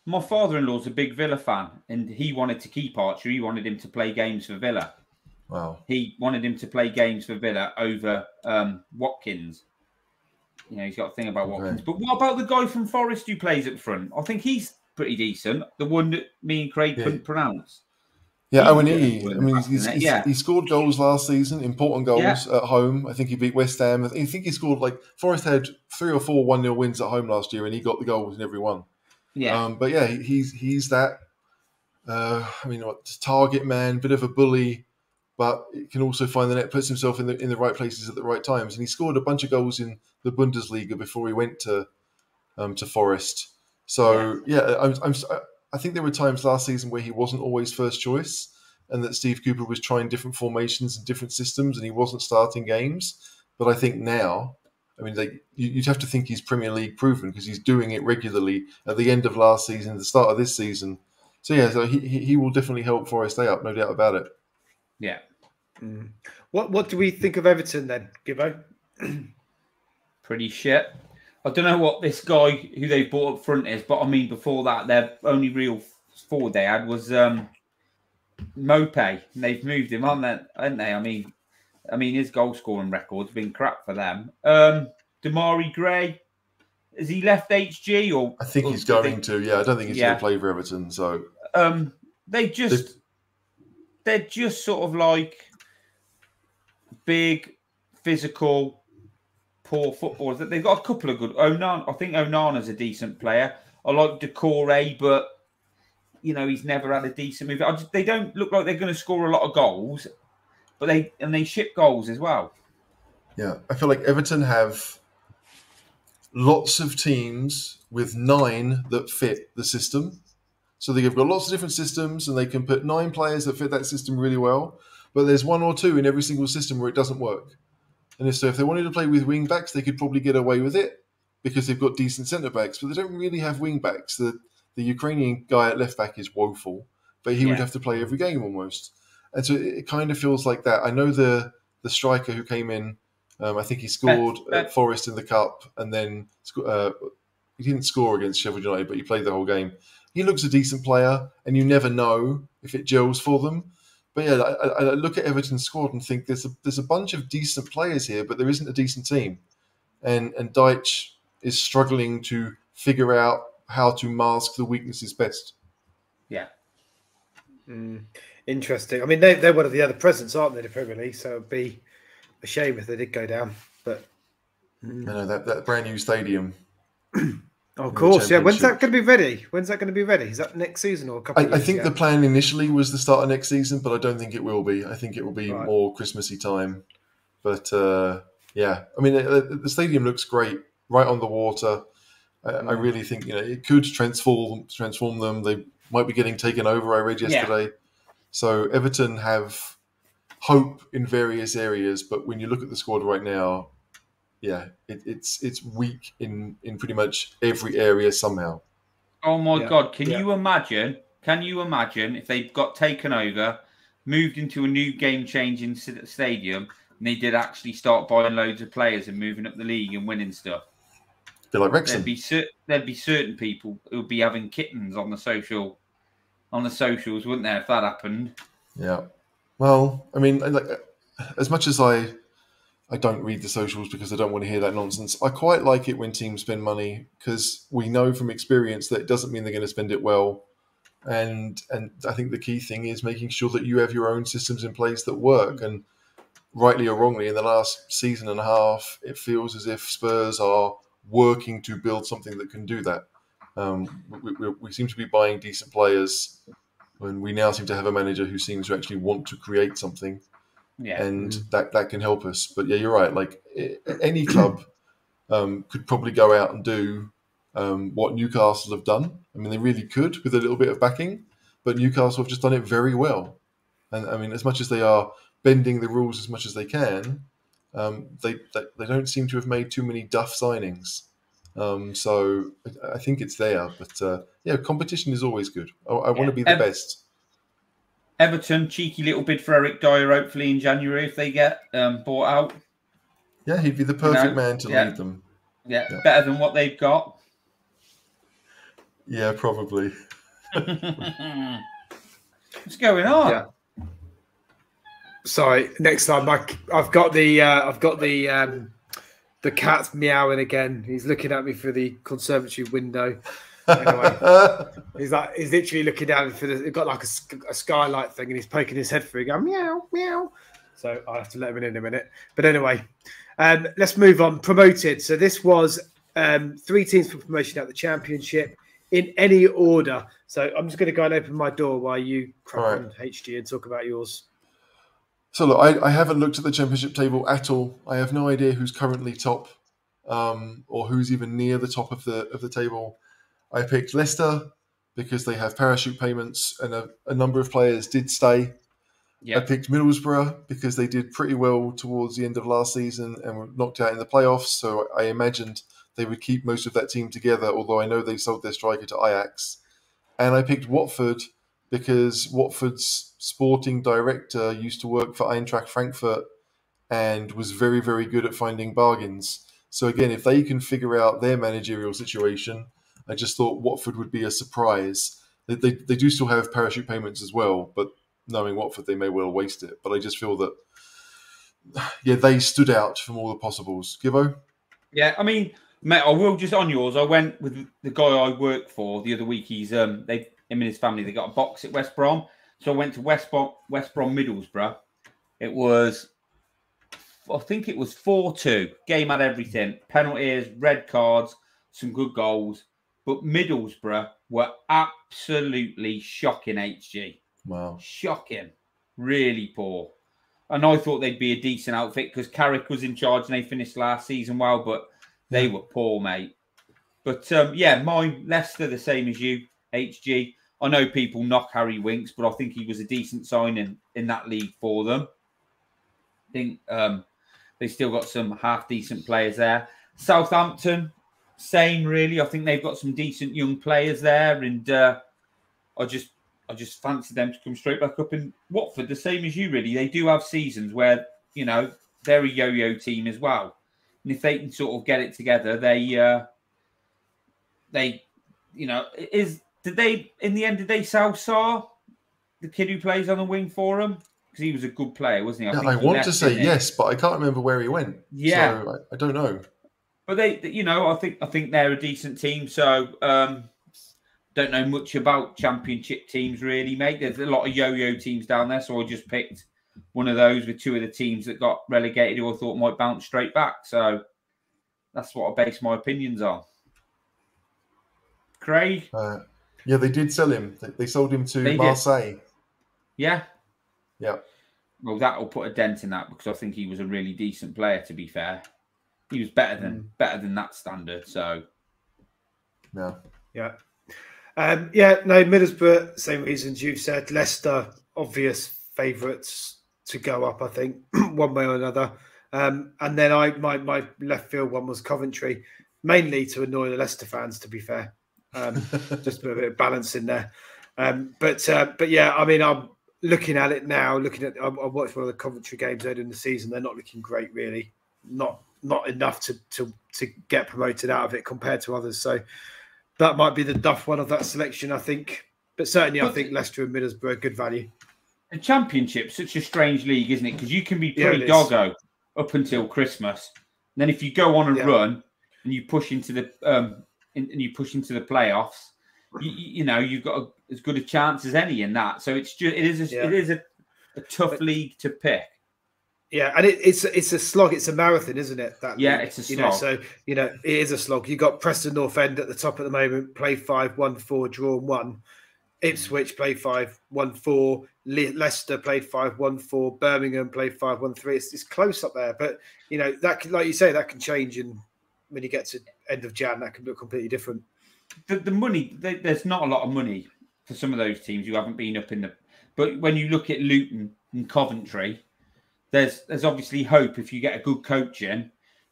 My father-in-law's a big Villa fan, and he wanted to keep Archer. He wanted him to play games for Villa. Wow. He wanted him to play games for Villa over Watkins. You know, he's got a thing about Watkins. But what about the guy from Forest who plays up front? I think he's pretty decent. The one that me and Craig couldn't pronounce. Yeah, he scored goals last season, important goals at home. I think he beat West Ham. I think he scored, like, Forest had 3 or 4 1-0 wins at home last year, and he got the goals in every one. Yeah. But yeah, he's that, target man, bit of a bully, but he can also find the net, puts himself in the right places at the right times. And he scored a bunch of goals in the Bundesliga before he went to Forest. So I think there were times last season where he wasn't always first choice, and that Steve Cooper was trying different formations and different systems, and he wasn't starting games. But I think now, I mean, you'd have to think he's Premier League proven, because he's doing it regularly at the end of last season, the start of this season. So he will definitely help Forest stay up, no doubt about it. Yeah. What do we think of Everton then, Gibbo? Pretty shit. I don't know what this guy who they bought up front is, but I mean, before that, their only real forward they had was Mope, and they've moved him on, haven't they? I mean, his goal scoring record's been crap for them. Damari Gray, has he left HG or? I think he's going to. Yeah, I don't think he's going to play for Everton. So they're just sort of like big, physical, poor footballers. They've got a couple of good. I think Onana's a decent player. I like Decore, but he's never had a decent move. They don't look like they're going to score a lot of goals. But they ship goals as well. Yeah, I feel like Everton have lots of teams with 9 that fit the system. So they've got lots of different systems, and they can put 9 players that fit that system really well. But there's 1 or 2 in every single system where it doesn't work. And if they wanted to play with wing backs, they could probably get away with it because they've got decent centre backs. But they don't really have wing backs. The Ukrainian guy at left back is woeful, but he would have to play every game almost. And so it kind of feels like that. I know the striker who came in, I think he scored at Forest in the Cup, and then he didn't score against Sheffield United, but he played the whole game. He looks a decent player, and you never know if it gels for them. But yeah, I look at Everton's squad and think there's a bunch of decent players here, but there isn't a decent team. And Deitch is struggling to figure out how to mask the weaknesses best. Yeah. Interesting. I mean, they're one of the other presents, aren't they, the Premier League? So it'd be a shame if they did go down. But I know that brand new stadium. Of course, yeah. When's that going to be ready? Is that next season or a couple of years? I think the plan initially was the start of next season, but I don't think it will be. I think it will be more Christmassy time. But yeah, I mean, the stadium looks great, right on the water. I really think it could transform them. They might be getting taken over. I read yesterday. Yeah. So Everton have hope in various areas, but when you look at the squad right now, yeah, it's weak in pretty much every area somehow. Oh my God! Can you imagine? Can you imagine if they got taken over, moved into a new game-changing stadium, and they did actually start buying loads of players and moving up the league and winning stuff? Be like Wrexham. There'd be certain people who would be having kittens on the socials, wouldn't there? If that happened. Yeah. Well, I mean, like, as much as I don't read the socials because I don't want to hear that nonsense, I quite like it when teams spend money because we know from experience that it doesn't mean they're going to spend it well. And I think the key thing is making sure that you have your own systems in place that work. And rightly or wrongly, in the last season and a half, it feels as if Spurs are working to build something that can do that. We seem to be buying decent players, and we now seem to have a manager who seems to actually want to create something. Yeah. And that can help us. But yeah, you're right. Like any club could probably go out and do what Newcastle have done. I mean, they really could with a little bit of backing, but Newcastle have just done it very well. And I mean, as much as they are bending the rules as much as they can, they don't seem to have made too many duff signings. So I think it's there. But yeah, competition is always good. I want to be the best. Everton, cheeky little bid for Eric Dier, hopefully in January if they get bought out. Yeah, he'd be the perfect man to lead them. Yeah, better than what they've got. Yeah, probably. What's going on? Yeah. Sorry, next time I've got the cat's meowing again. He's looking at me through the conservatory window. Anyway, he's literally looking down for the. It's got like a skylight thing, and he's poking his head through, going meow meow. So I'll have to let him in a minute. But anyway, let's move on. Promoted. So this was 3 teams for promotion out the Championship in any order. So I'm just going to go and open my door while you crack on HG and talk about yours. So look, I haven't looked at the Championship table at all. I have no idea who's currently top, or who's even near the top of the table. I picked Leicester because they have parachute payments and a number of players did stay. Yep. I picked Middlesbrough because they did pretty well towards the end of last season and were knocked out in the playoffs. So I imagined they would keep most of that team together, although I know they sold their striker to Ajax. And I picked Watford because Watford's sporting director used to work for Eintracht Frankfurt and was very, very good at finding bargains. So again, if they can figure out their managerial situation, I just thought Watford would be a surprise. They do still have parachute payments as well, but knowing Watford, they may well waste it. But I just feel that, yeah, they stood out from all the possibles. Gibbo? Yeah, I mean, mate, I will just on yours. I went with the guy I work for the other week. He's him and his family, they got a box at West Brom. So I went to West Brom Middlesbrough. It was, I think it was 4-2. Game had everything. Penalties, red cards, some good goals. But Middlesbrough were absolutely shocking, HG. Wow. Shocking. Really poor. And I thought they'd be a decent outfit because Carrick was in charge and they finished last season well, but they were poor, mate. But, yeah, mine, Leicester, the same as you, HG. I know people knock Harry Winks, but I think he was a decent signing in that league for them. I think they still got some half-decent players there. Southampton, same, really. I think they've got some decent young players there, and I just fancy them to come straight back up. In Watford, the same as you, really. They do have seasons where, you know, they're a yo-yo team as well. And if they can sort of get it together, they you know, did they sell Sarr, the kid who plays on the wing for them? Because he was a good player, wasn't he? I want to say yes, but I can't remember where he went. Yeah. So I don't know. But they, you know, I think they're a decent team. So don't know much about Championship teams really, mate. There's a lot of yo-yo teams down there, so I just picked one of those with 2 of the teams that got relegated who I thought might bounce straight back. So that's what I base my opinions on. Craig? Yeah, they did sell him. They sold him to Marseille. Yeah? Yeah. Well, that'll put a dent in that because I think he was a really decent player, to be fair. He was better than that standard, so... Yeah. Yeah. No, Middlesbrough, same reasons you've said. Leicester, obvious favourites. to go up, I think, one way or another. And then my left field one was Coventry, mainly to annoy the Leicester fans, to be fair. Just a bit of balance in there. But yeah, I mean, I'm looking at it now. I watched one of the Coventry games earlier in the season. They're not looking great, really. Not enough to get promoted out of it compared to others. So that might be the duff one of that selection, I think. But certainly, I think Leicester and Middlesbrough are good value. The Championship's such a strange league, isn't it? Because you can be pretty doggo up until Christmas. And then if you go on a run and you push into the playoffs, you've got as good a chance as any in that. So it is a tough league to pick. Yeah, and it's a slog. It's a marathon, isn't it? It's a slog. So it is a slog. You got Preston North End at the top at the moment. Play 5, 1-4, draw 1. Ipswich played 5-1-4. Leicester played 5-1-4. Birmingham played 5-1-3. It's close up there, but that can, like you say, that can change. And when you get to end of Jan, that can look completely different. The money, there's not a lot of money for some of those teams who haven't been up in the. But when you look at Luton and Coventry, there's obviously hope if you get a good coach in,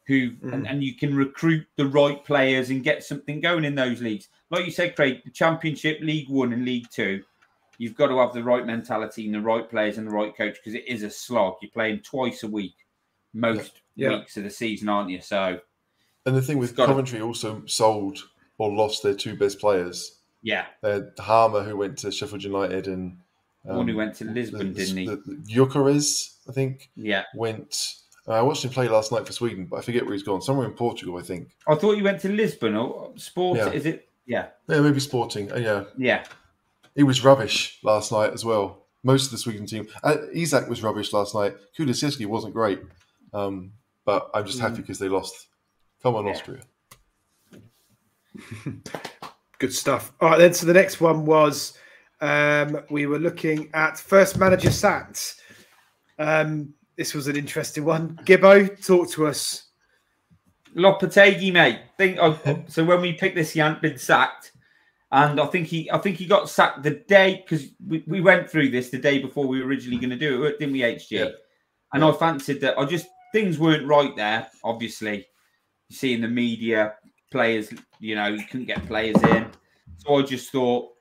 and you can recruit the right players and get something going in those leagues. Like you said, Craig, the Championship, League 1 and League 2, you've got to have the right mentality and the right players and the right coach because it is a slog. You're playing twice a week, most weeks of the season, aren't you? So, and the thing with Coventry also sold or lost their 2 best players. Yeah, Harmer, who went to Sheffield United, and one who went to Lisbon, didn't he? Gyökeres, I think. Yeah, went. I watched him play last night for Sweden, but I forget where he's gone. Somewhere in Portugal, I think. I thought he went to Lisbon or Sport. Yeah. Is it? Yeah. Yeah, maybe Sporting. Yeah. Yeah. He was rubbish last night as well. Most of the Sweden team. Isak was rubbish last night. Kulusevski wasn't great. But I'm just happy because they lost. Come on, Austria. Good stuff. All right, then. So the next one was we were looking at first manager sacked. This was an interesting one. Gibbo, talk to us. Lopetegui, mate. So when we picked this, he hadn't been sacked, and I think he got sacked the day because we went through this the day before we were originally going to do it, didn't we, HG? Yeah. And I fancied that. Things weren't right there. Obviously, you see in the media, players, you couldn't get players in. So I just thought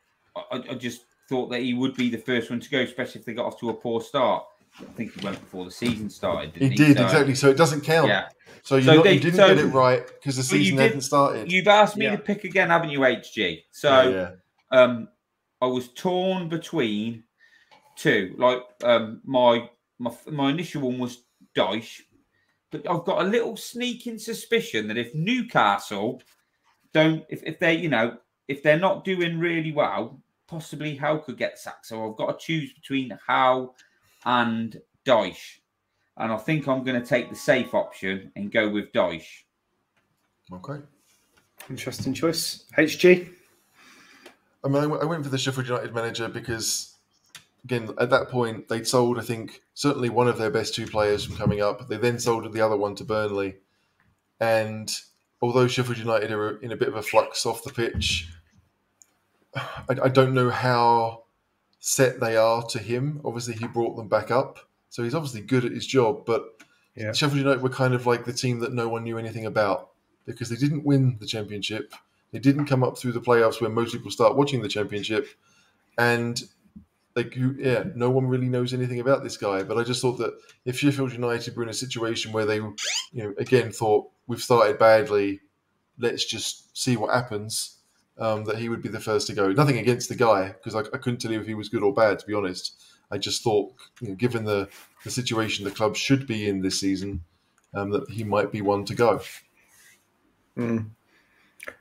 that he would be the first one to go, especially if they got off to a poor start. I think he went before the season started, didn't he? He did, exactly. So it doesn't count. Yeah. So you didn't get it right because the season hadn't started. You've asked me to pick again, haven't you, HG? So I was torn between 2. Like my initial one was Dyche, but I've got a little sneaking suspicion that if Newcastle if they're not doing really well, possibly Howe could get sacked. So I've got to choose between Howe and Dyche. And I think I'm going to take the safe option and go with Dyche. Okay. Interesting choice. HG? I mean, I went for the Sheffield United manager because, again, at that point, they'd sold, I think, certainly one of their best 2 players from coming up. They then sold the other one to Burnley. And although Sheffield United are in a bit of a flux off the pitch, I don't know how set they are to him. Obviously, he brought them back up. So he's obviously good at his job, but Sheffield United were kind of like the team that no one knew anything about because they didn't win the Championship. They didn't come up through the playoffs where most people start watching the Championship. And no one really knows anything about this guy. But I just thought that if Sheffield United were in a situation where they, again thought, we've started badly, let's just see what happens, that he would be the first to go. Nothing against the guy, because I couldn't tell you if he was good or bad, to be honest. I just thought, given the situation the club should be in this season, that he might be one to go.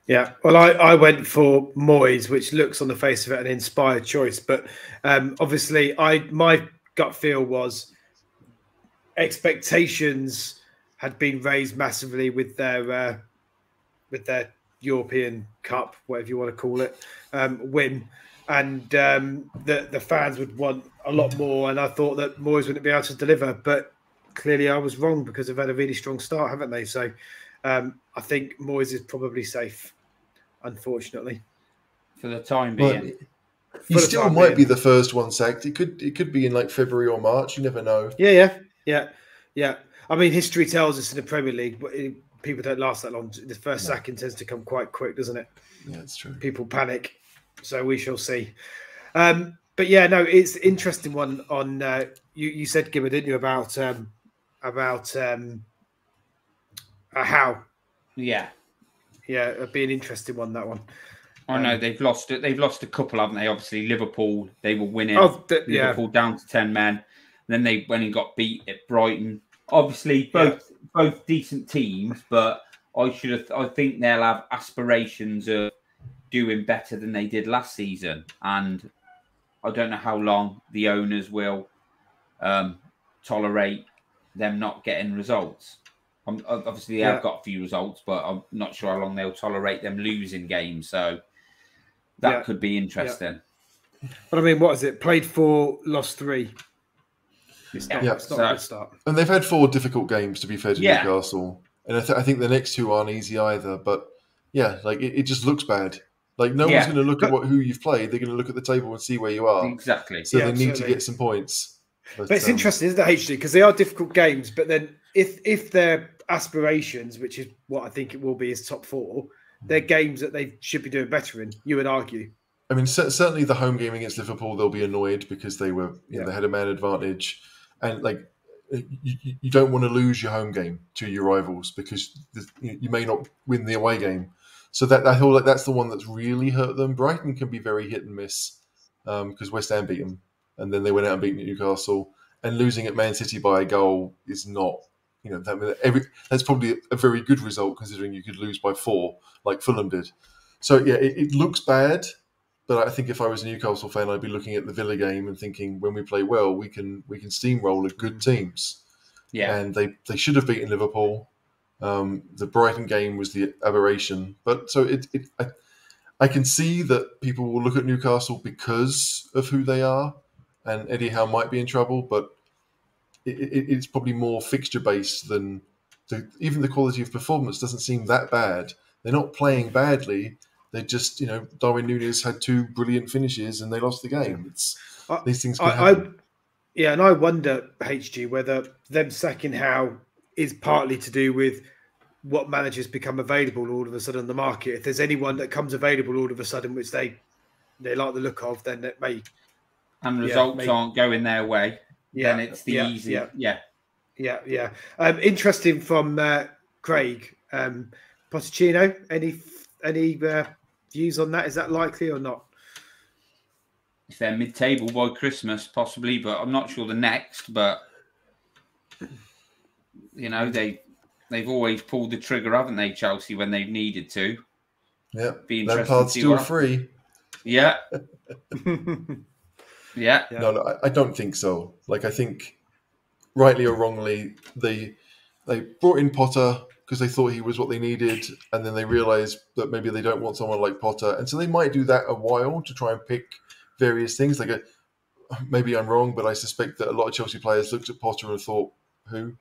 Yeah, well, I went for Moyes, which looks on the face of it an inspired choice. But obviously, my gut feel was expectations had been raised massively with their European Cup, whatever you want to call it, win. And the fans would want a lot more. And I thought that Moyes wouldn't be able to deliver. But clearly I was wrong because they've had a really strong start, haven't they? So I think Moyes is probably safe, unfortunately. For the time being. He still might be the first one sacked. It could be in like February or March. You never know. Yeah. I mean, history tells us in the Premier League, people don't last that long. The first sacking tends to come quite quick, doesn't it? Yeah, it's true. People panic, so we shall see. But yeah, no, it's an interesting one. On you said, Gibbo, didn't you, about how? Yeah, it'd be an interesting one, that one. I know they've lost it. They've lost a couple, haven't they? Obviously, Liverpool, they were winning. Liverpool down to 10 men. Then they went and got beat at Brighton. Obviously, both decent teams, but I think they'll have aspirations of doing better than they did last season. And I don't know how long the owners will tolerate them not getting results. Obviously, they have got a few results, but I'm not sure how long they'll tolerate them losing games. So that could be interesting. But I mean, what is it? Played 4, lost 3. It's not a good start. And they've had 4 difficult games, to be fair to Newcastle. And I think the next 2 aren't easy either. But yeah, like it just looks bad. Like no one's going to look at who you've played. They're going to look at the table and see where you are. Exactly. So they need to get some points. But it's interesting, isn't it, HG? Because they are difficult games. But then if their aspirations, which is what I think it will be, is top 4, they're games that they should be doing better in. You would argue. I mean, certainly the home game against Liverpool, they'll be annoyed because they were, they had a man advantage, and like you don't want to lose your home game to your rivals because you may not win the away game. So I feel like that's the one that's really hurt them. Brighton can be very hit and miss because West Ham beat them, and then they went out and beat Newcastle, and losing at Man City by a goal is not. That's probably a very good result considering you could lose by 4 like Fulham did. So yeah, it looks bad, but I think if I was a Newcastle fan, I'd be looking at the Villa game and thinking when we play well, we can steamroll at good teams. Yeah, and they should have beaten Liverpool. The Brighton game was the aberration, but so I can see that people will look at Newcastle because of who they are, and Eddie Howe might be in trouble, but. It's probably more fixture-based than even the quality of performance doesn't seem that bad. They're not playing badly. They just, Darwin Núñez had 2 brilliant finishes and they lost the game. These things can happen. And I wonder, HG, whether them sacking Howe is partly to do with what managers become available all of a sudden on the market. If there's anyone that comes available all of a sudden, which they like the look of, then it may... And results aren't going their way. Then it's the easy. Yeah. Interesting from Craig. Pochettino, any views on that? Is that likely or not? If they're mid-table by Christmas, possibly, but I'm not sure the next. But they've always pulled the trigger, haven't they, Chelsea, when they've needed to? Yeah, Lampard's still free. Yeah. Yeah. No, I don't think so. Like, I think, rightly or wrongly, they brought in Potter because they thought he was what they needed, and then they realised that maybe they don't want someone like Potter, and so they might do that a while to try and pick various things. Like, maybe I'm wrong, but I suspect that a lot of Chelsea players looked at Potter and thought, who?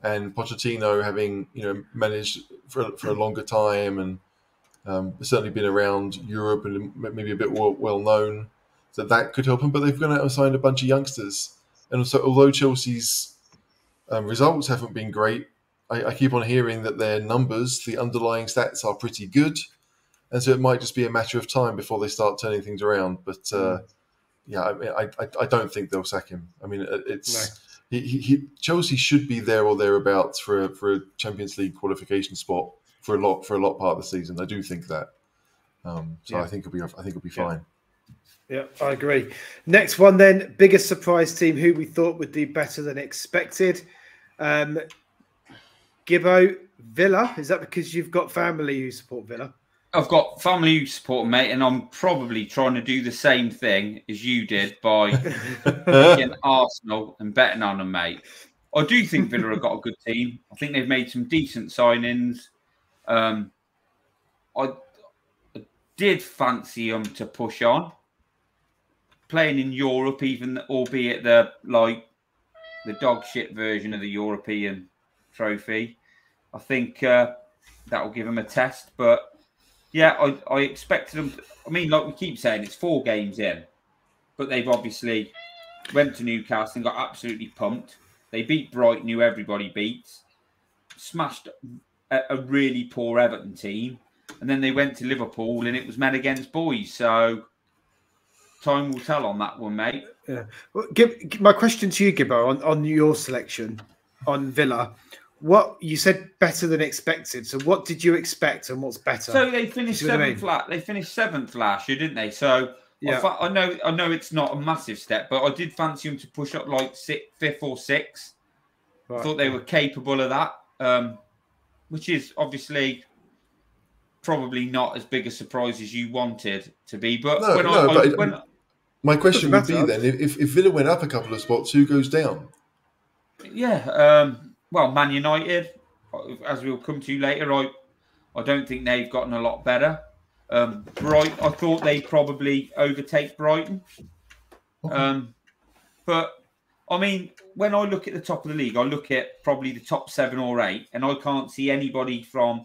And Pochettino, having managed for a longer time and certainly been around Europe and maybe a bit well known. That could help them, but they've gone out and signed a bunch of youngsters. And so, although Chelsea's results haven't been great, I keep on hearing that their numbers, the underlying stats, are pretty good. And so it might just be a matter of time before they start turning things around. But I don't think they'll sack him. I mean, Chelsea should be there or thereabouts for a Champions League qualification spot for a lot part of the season. I do think that. I think it'll be fine. Yeah, I agree. Next one then, biggest surprise team who we thought would do better than expected. Gibbo, Villa. Is that because you've got family who support Villa? I've got family who support them, mate, and I'm probably trying to do the same thing as you did by picking Arsenal and betting on them, mate. I do think Villa have got a good team. I think they've made some decent signings. I did fancy them to push on. Playing in Europe, even albeit the dog shit version of the European trophy, I think that will give them a test. But Yeah, I expected them. I mean, like we keep saying, it's 4 games in, but they've obviously went to Newcastle and got absolutely pumped. They beat Brighton, who everybody beats, smashed a really poor Everton team, and then they went to Liverpool and it was men against boys. So time will tell on that one, mate. Yeah. Well, my question to you, Gibbo, on your selection on Villa. What you said better than expected. So what did you expect and what's better? So they finished 7th They finished 7th last year, didn't they? So yeah. I know it's not a massive step, but I did fancy them to push up like 5th or 6th. Right. I thought they were capable of that, which is obviously probably not as big a surprise as you wanted to be. But my question would be then, if Villa went up a couple of spots, who goes down? Yeah. Well, Man United, as we'll come to later, I don't think they've gotten a lot better. I thought they'd probably overtake Brighton. But, I mean, when I look at the top of the league, I look at probably the top 7 or 8, and I can't see anybody from,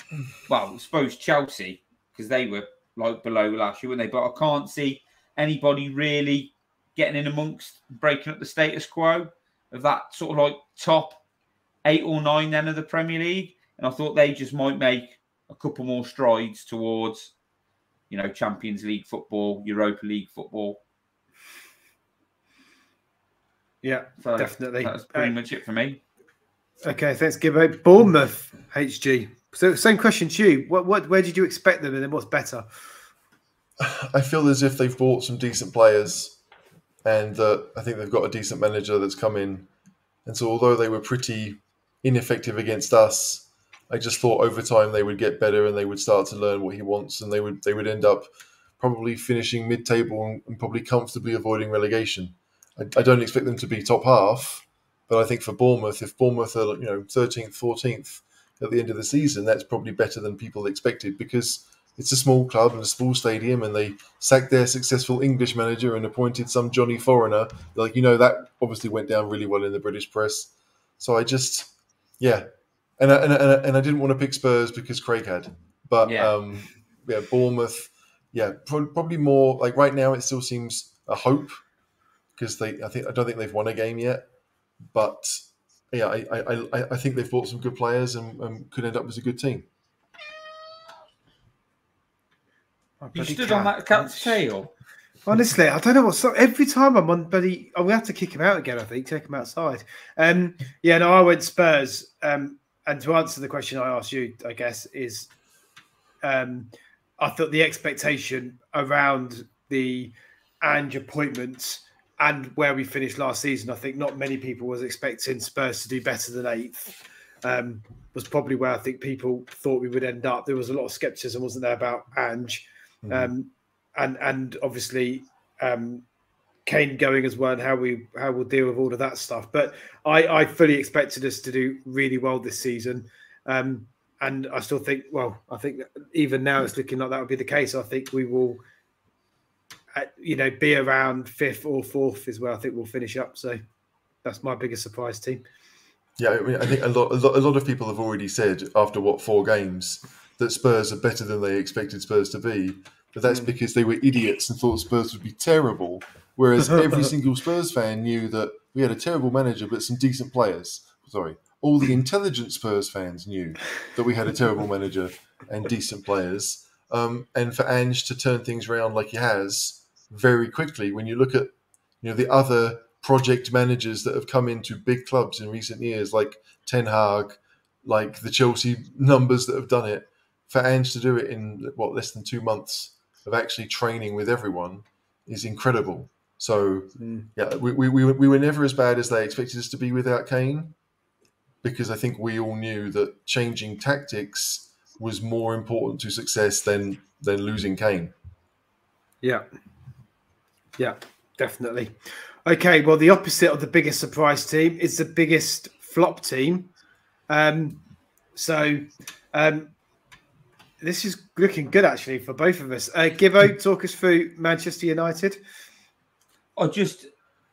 well, I suppose Chelsea, because they were like below last year, weren't they? But I can't see anybody really getting in amongst breaking up the status quo of that sort of like top 8 or 9 then of the Premier League. And I thought they just might make a couple more strides towards, Champions League football, Europa League football. Yeah, so definitely. That's pretty much it for me. Okay, thanks, Gibbo. Bournemouth, HG. So same question to you. Where did you expect them and then what's better? I feel as if they've bought some decent players and I think they've got a decent manager that's come in. And so although they were pretty ineffective against us, I just thought over time they would get better and they would start to learn what he wants and they would end up probably finishing mid-table and probably comfortably avoiding relegation. I don't expect them to be top half, but I think for Bournemouth, if Bournemouth are 13th, 14th at the end of the season, that's probably better than people expected because it's a small club and a small stadium and they sacked their successful English manager and appointed some Johnny foreigner. That obviously went down really well in the British press. So I just, yeah. And I didn't want to pick Spurs because Craig had. But, Bournemouth, probably more, like right now it still seems a hope because I don't think they've won a game yet. But, yeah, I think they've bought some good players and could end up as a good team. You stood on that cat's tail. Honestly, I don't know what's up. Every time I'm on, buddy, we have to kick him out again. I think take him outside. I went Spurs. And to answer the question I asked you, I guess is, I thought the expectation around the Ange appointments and where we finished last season, I think not many people was expecting Spurs to do better than 8th. Was probably where I think people thought we would end up. There was a lot of scepticism, wasn't there, about Ange. And obviously Kane going as well and how we'll deal with all of that stuff. But I fully expected us to do really well this season. And I still think, I think that even now it's looking like that would be the case. I think we will, be around 5th or 4th is where I think we'll finish up. So that's my biggest surprise team. Yeah, I think a lot of people have already said after 4 games that Spurs are better than they expected Spurs to be, but that's because they were idiots and thought Spurs would be terrible. Whereas every single Spurs fan knew that we had a terrible manager but some decent players. Sorry, all the intelligent Spurs fans knew that we had a terrible manager and decent players. And for Ange to turn things around like he has very quickly, when you look at the other project managers that have come into big clubs in recent years, like Ten Hag, like the Chelsea numbers that have done it, for Ange to do it in less than 2 months of actually training with everyone is incredible. So we were never as bad as they expected us to be without Kane, because I think we all knew that changing tactics was more important to success than losing Kane. Yeah, definitely. Okay, well, the opposite of the biggest surprise team is the biggest flop team. This is looking good, actually, for both of us. Gibbo, talk us through Manchester United.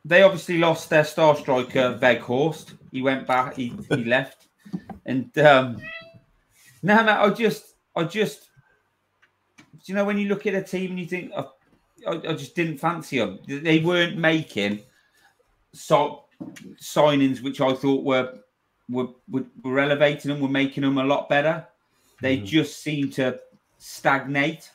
They obviously lost their star striker, Weghorst. He went back, he left. And I just you know when you look at a team and you think, I just didn't fancy them. They weren't making signings which I thought were elevating them, were making them a lot better. They just seem to stagnate,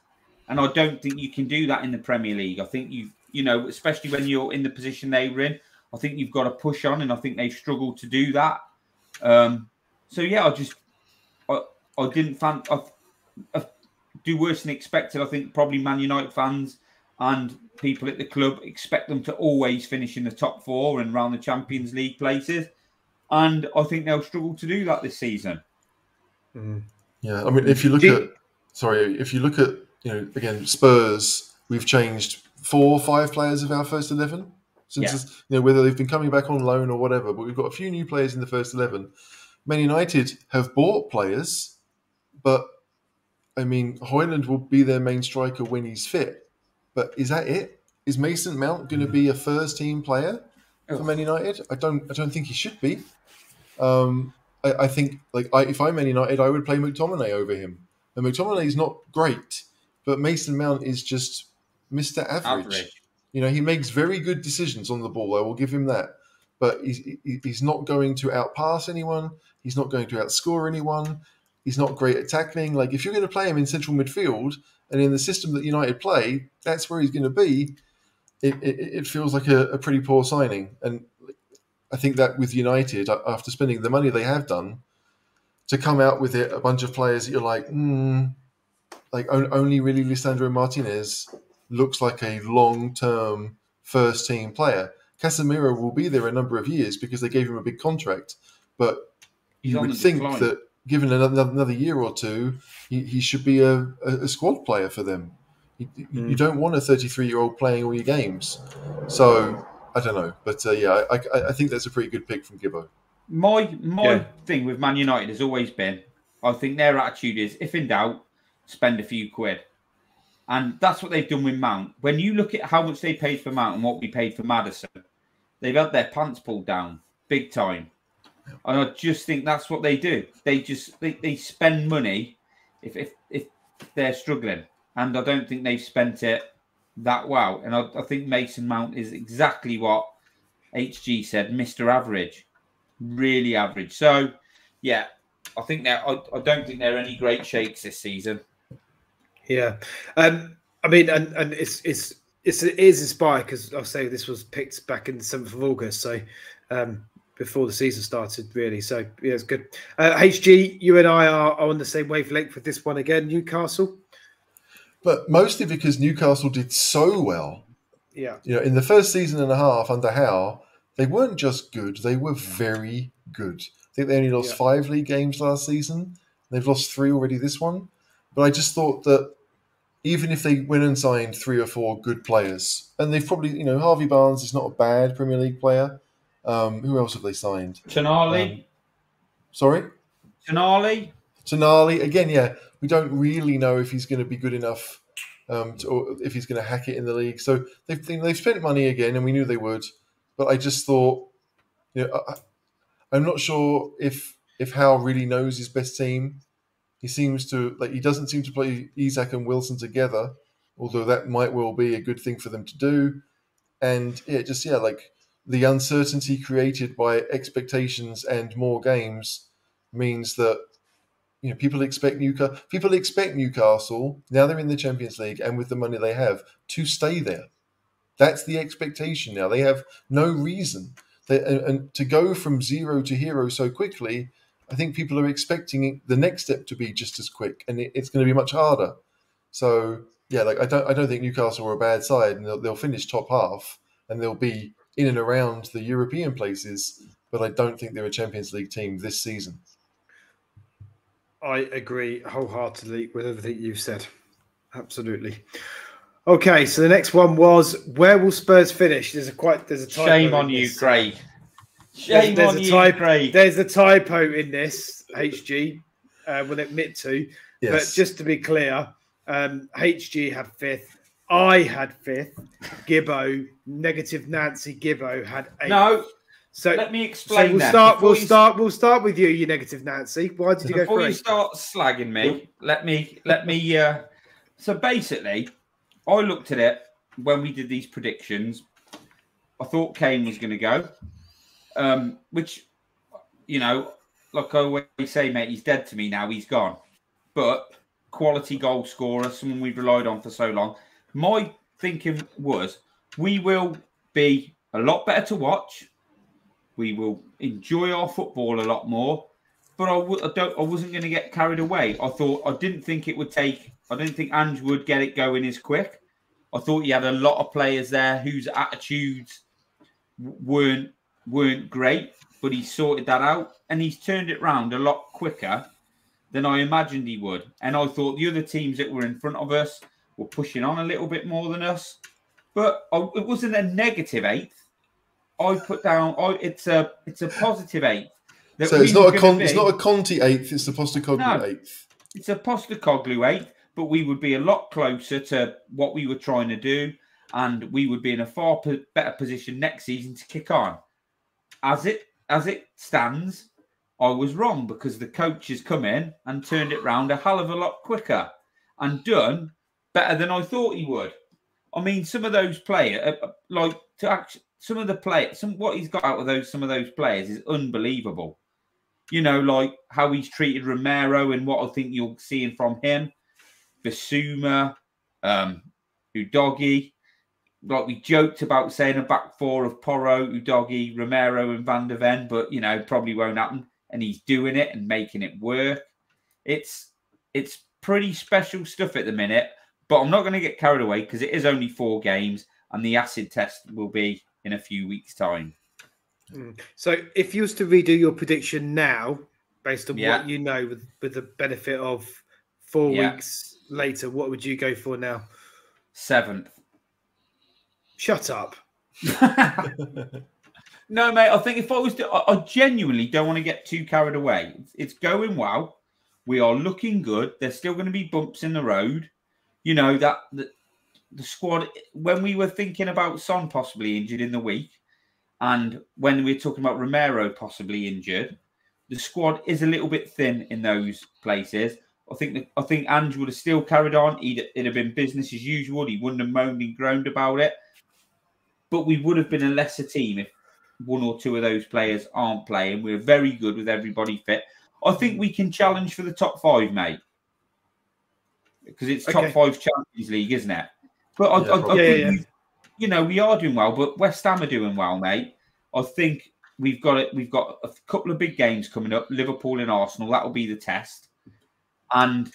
and I don't think you can do that in the Premier League. I think you know, especially when you're in the position they were in, I think you've got to push on, and I think they've struggled to do that. So yeah, I didn't I do worse than expected. I think probably Man United fans and people at the club expect them to always finish in the top 4 and around the Champions League places, and I think they'll struggle to do that this season. Yeah, I mean, if you look at, you know, again, Spurs, we've changed 4 or 5 players of our first 11 since, you know, whether they've been coming back on loan or whatever, but we've got a few new players in the first 11. Man United have bought players, but I mean, Højlund will be their main striker when he's fit. But is that it? Is Mason Mount going to be a first-team player for Man United? I don't think he should be. I think, like, if I'm Man United, I would play McTominay over him. And McTominay is not great, but Mason Mount is just Mr. Average. You know, he makes very good decisions on the ball. I will give him that. But he's not going to outpass anyone. He's not going to outscore anyone. He's not great at tackling. Like, if you're going to play him in central midfield and in the system that United play, that's where he's going to be. It feels like a pretty poor signing. And I think that with United, after spending the money they have done, to come out with it, a bunch of players that you're like only really Lisandro Martinez looks like a long-term first-team player. Casemiro will be there a number of years because they gave him a big contract. But you would think that given another year or two, he should be a squad player for them. You don't want a 33-year-old playing all your games. So, I don't know. But, yeah, I think that's a pretty good pick from Gibbo. My thing with Man United has always been, I think their attitude is, if in doubt, spend a few quid. And that's what they've done with Mount. When you look at how much they paid for Mount and what we paid for Maddison, they've had their pants pulled down big time. And I just think that's what they do. They spend money if they're struggling. And I don't think they've spent it that well. And I think Mason Mount is exactly what HG said, Mr. Average. Really average. So, yeah, I think I don't think they're any great shakes this season. Yeah. I mean, and it is inspired because I'll say this was picked back in the 7th of August. So, before the season started, really. So, yeah, it's good. HG, you and I are on the same wavelength with this one again, Newcastle. But mostly because Newcastle did so well. Yeah. You know, in the first season and a half under Howe, they weren't just good, they were very good. I think they only lost 5 league games last season. They've lost 3 already this one. But I just thought that even if they went and signed 3 or 4 good players, and they've probably, you know, Harvey Barnes is not a bad Premier League player. Who else have they signed? Tonali. Sorry? Tonali. Again, yeah. We don't really know if he's going to be good enough or if he's going to hack it in the league. So they've spent money again, and we knew they would. But I just thought, you know, I'm not sure if Howe really knows his best team. He seems to, like, he doesn't seem to play Isak and Wilson together, although that might well be a good thing for them to do. And like the uncertainty created by expectations and more games means that, you know, people expect Newcastle, now they're in the Champions League and with the money they have, to stay there. That's the expectation now. They have no reason. And to go from 0 to hero so quickly, I think people are expecting the next step to be just as quick, and it's going to be much harder. So, yeah, like I don't think Newcastle are a bad side, and they'll finish top half, and they'll be in and around the European places, but I don't think they're a Champions League team this season. I agree wholeheartedly with everything you've said. Absolutely. Okay, so the next one was, where will Spurs finish? There's a typo. Shame on you, Craig. Shame on you, Craig. There's a typo in this, HG, will admit to. Yes. But just to be clear, HG had 5th. I had 5th. Gibbo, negative Nancy Gibbo, had 8th. No. So let me explain We'll start with you, you negative Nancy. Why did you go for 8th? Before you start slagging me, let me So basically, I looked at it when we did these predictions. I thought Kane was going to go, which, you know, like I always say, mate, he's dead to me now. He's gone. But quality goal scorer, someone we've relied on for so long. My thinking was we will be a lot better to watch. We will enjoy our football a lot more. But I wasn't going to get carried away. I didn't think Ange would get it going as quick. I thought he had a lot of players there whose attitudes weren't great, but he sorted that out and he's turned it round a lot quicker than I imagined he would. And I thought the other teams that were in front of us were pushing on a little bit more than us. But it wasn't a negative 8th. I put down it's a positive 8th. So it's not a Conte 8th, it's the Postecoglou 8th. It's a Postecoglou 8th, but we would be a lot closer to what we were trying to do, and we would be in a far better position next season to kick on. As it stands, I was wrong because the coach has come in and turned it round a hell of a lot quicker and done better than I thought he would. I mean, some of those players, what he's got out of some of those players is unbelievable. You know, like how he's treated Romero and what I think you're seeing from him. Bissouma, Udogie. Like we joked about saying a back four of Porro, Udogie, Romero and Van der Ven, but, you know, probably won't happen. And he's doing it and making it work. It's pretty special stuff at the minute, but I'm not going to get carried away because it is only 4 games and the acid test will be in a few weeks' time. So if you was to redo your prediction now, based on what you know, with the benefit of 4 weeks later, what would you go for now? 7th. Shut up. No, mate, I think if I was to... I genuinely don't want to get too carried away. It's going well. We are looking good. There's still going to be bumps in the road. You know, that the squad... When we were thinking about Son possibly injured in the week, and when we were talking about Romero possibly injured, the squad is a little bit thin in those places. I think Ange would have still carried on. It'd have been business as usual. He wouldn't have moaned and groaned about it. But we would have been a lesser team if 1 or 2 of those players aren't playing. We're very good with everybody fit. I think we can challenge for the top 5, mate. Because it's top 5 Champions League, isn't it? But I think you know, we are doing well, but West Ham are doing well, mate. I think we've got a couple of big games coming up, Liverpool and Arsenal. That will be the test. But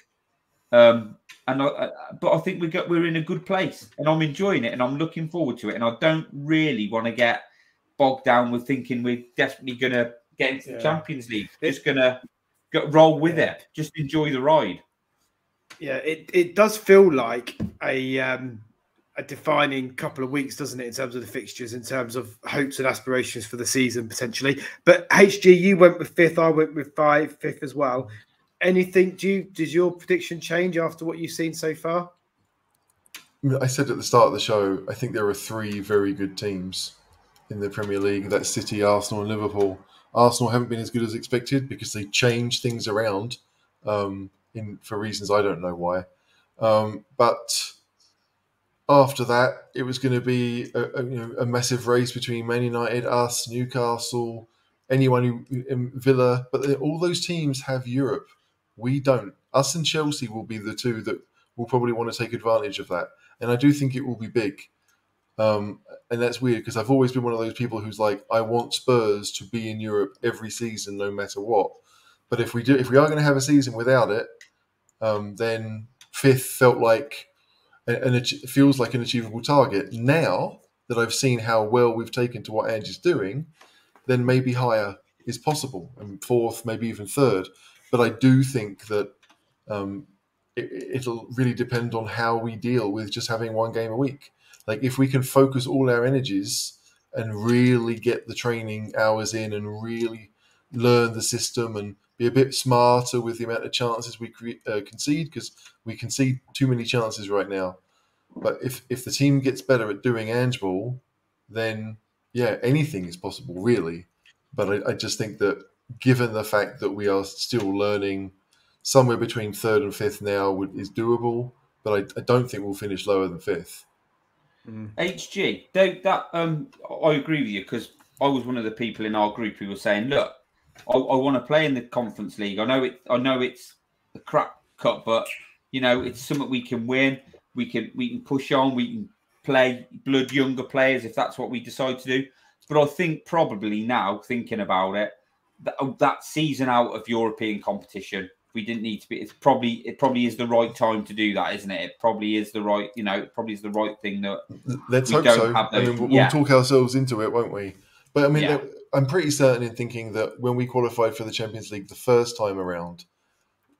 I think we're in a good place, and I'm enjoying it, and I'm looking forward to it. And I don't really want to get bogged down with thinking we're desperately going to get into the Champions League. Just going to roll with it. Just enjoy the ride. Yeah, it does feel like a defining couple of weeks, doesn't it, in terms of the fixtures, in terms of hopes and aspirations for the season, potentially. But HG, you went with 5th, I went with 5th as well. Anything, does your prediction change after what you've seen so far? I said at the start of the show, I think there are 3 very good teams in the Premier League. That's City, Arsenal and Liverpool. Arsenal haven't been as good as expected because they changed things around for reasons I don't know why. But after that, it was going to be a massive race between Man United, us, Newcastle, anyone who Villa. But all those teams have Europe. We don't. Us and Chelsea will be the 2 that will probably want to take advantage of that. And I do think it will be big. And that's weird because I've always been one of those people who's like, I want Spurs to be in Europe every season, no matter what. But if we are going to have a season without it, then 5th felt like it feels like an achievable target. Now that I've seen how well we've taken to what Ange is doing, then maybe higher is possible, and 4th, maybe even 3rd. But I do think that it'll really depend on how we deal with just having 1 game a week. Like if we can focus all our energies and really get the training hours in and really learn the system and be a bit smarter with the amount of chances we concede, because we concede too many chances right now. But if the team gets better at doing Ange ball, then anything is possible, really. But I just think that given the fact that we are still learning, somewhere between 3rd and 5th now is doable. but I don't think we'll finish lower than 5th. HG, I agree with you, because I was one of the people in our group who was saying, look, I want to play in the Conference League. I know it's a crap cup, but it's something we can win. We can push on. We can play blood younger players if that's what we decide to do. But I think probably now, thinking about it, that season out of European competition, we didn't need to be. It probably is the right time to do that, isn't it? It probably is the right, it probably is the right thing that. Let's hope so. I mean, we'll talk ourselves into it, won't we? But I mean, I'm pretty certain in thinking that when we qualified for the Champions League the first time around,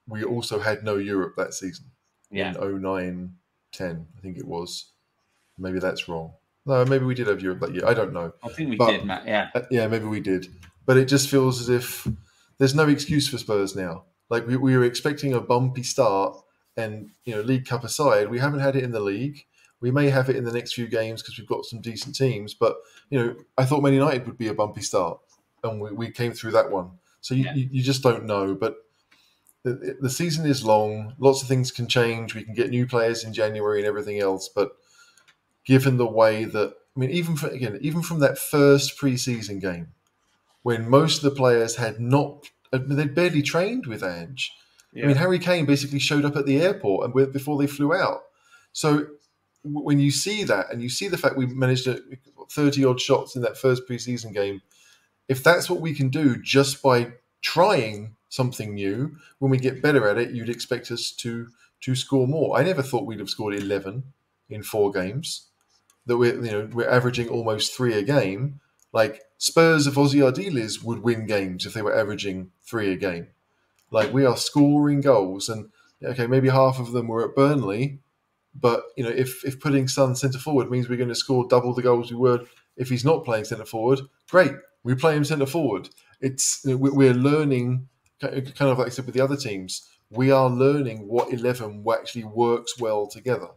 we also had no Europe that season. In 09-10, I think it was. Maybe that's wrong. No, maybe we did have Europe that year. I don't know. I think we did, Matt. Yeah. Yeah, maybe we did. But it just feels as if there's no excuse for Spurs now. Like we were expecting a bumpy start, and League Cup aside, we haven't had it in the league. We may have it in the next few games because we've got some decent teams. But I thought Man United would be a bumpy start, and we came through that one. So you just don't know. But the season is long. Lots of things can change. We can get new players in January and everything else. But given the way that, I mean, even from that first pre-season game, when most of the players they'd barely trained with Ange. Yeah. I mean, Harry Kane basically showed up at the airport and before they flew out. So when you see that, and you see the fact we managed 30-odd shots in that first pre-season game, if that's what we can do just by trying something new, when we get better at it, you'd expect us to score more. I never thought we'd have scored 11 in 4 games. That we're averaging almost 3 a game. Like Spurs of Ozzy Ardiles would win games if they were averaging 3 a game. Like we are scoring goals, and maybe half of them were at Burnley, but if putting Son centre forward means we're going to score double the goals we would if he's not playing centre forward, great. We play him centre forward. It's we're learning, kind of like I said with the other teams, we are learning what 11 actually works well together,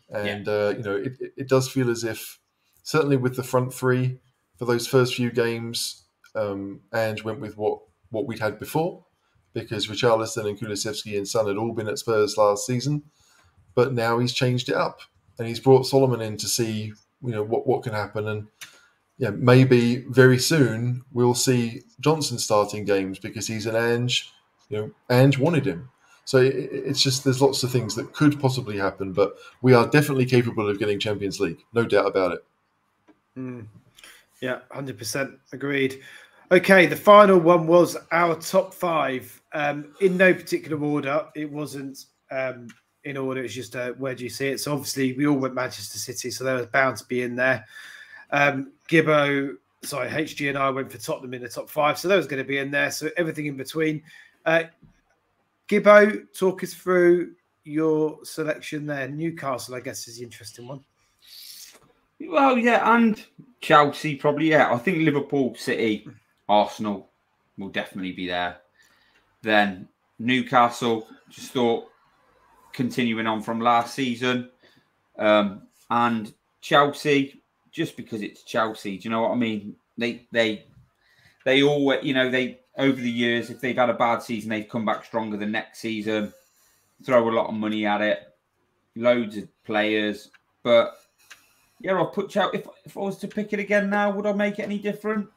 and it does feel as if certainly with the front 3. For those first few games, Ange went with what we'd had before, because Richarlison and Kulusevski and Son had all been at Spurs last season, but now he's changed it up and he's brought Solomon in to see what can happen, and maybe very soon we'll see Johnson starting games because he's an Ange. Ange wanted him, so it's just there's lots of things that could possibly happen, but we are definitely capable of getting Champions League, no doubt about it. Yeah, 100% agreed. Okay, the final one was our top 5. In no particular order. It wasn't in order. It's just where do you see it? So obviously we all went Manchester City, so they were bound to be in there. HG and I went for Tottenham in the top 5, so that was going to be in there. So everything in between. Gibbo, talk us through your selection there. Newcastle, I guess, is the interesting one. Well, yeah, and Chelsea probably, yeah. I think Liverpool, City, Arsenal will definitely be there. Then Newcastle, just thought, continuing on from last season. And Chelsea, just because it's Chelsea, do you know what I mean? They always, they over the years, if they've had a bad season, they've come back stronger the next season, throw a lot of money at it, loads of players, but... Yeah, I'll put Chelsea. If I was to pick it again now, would I make it any different?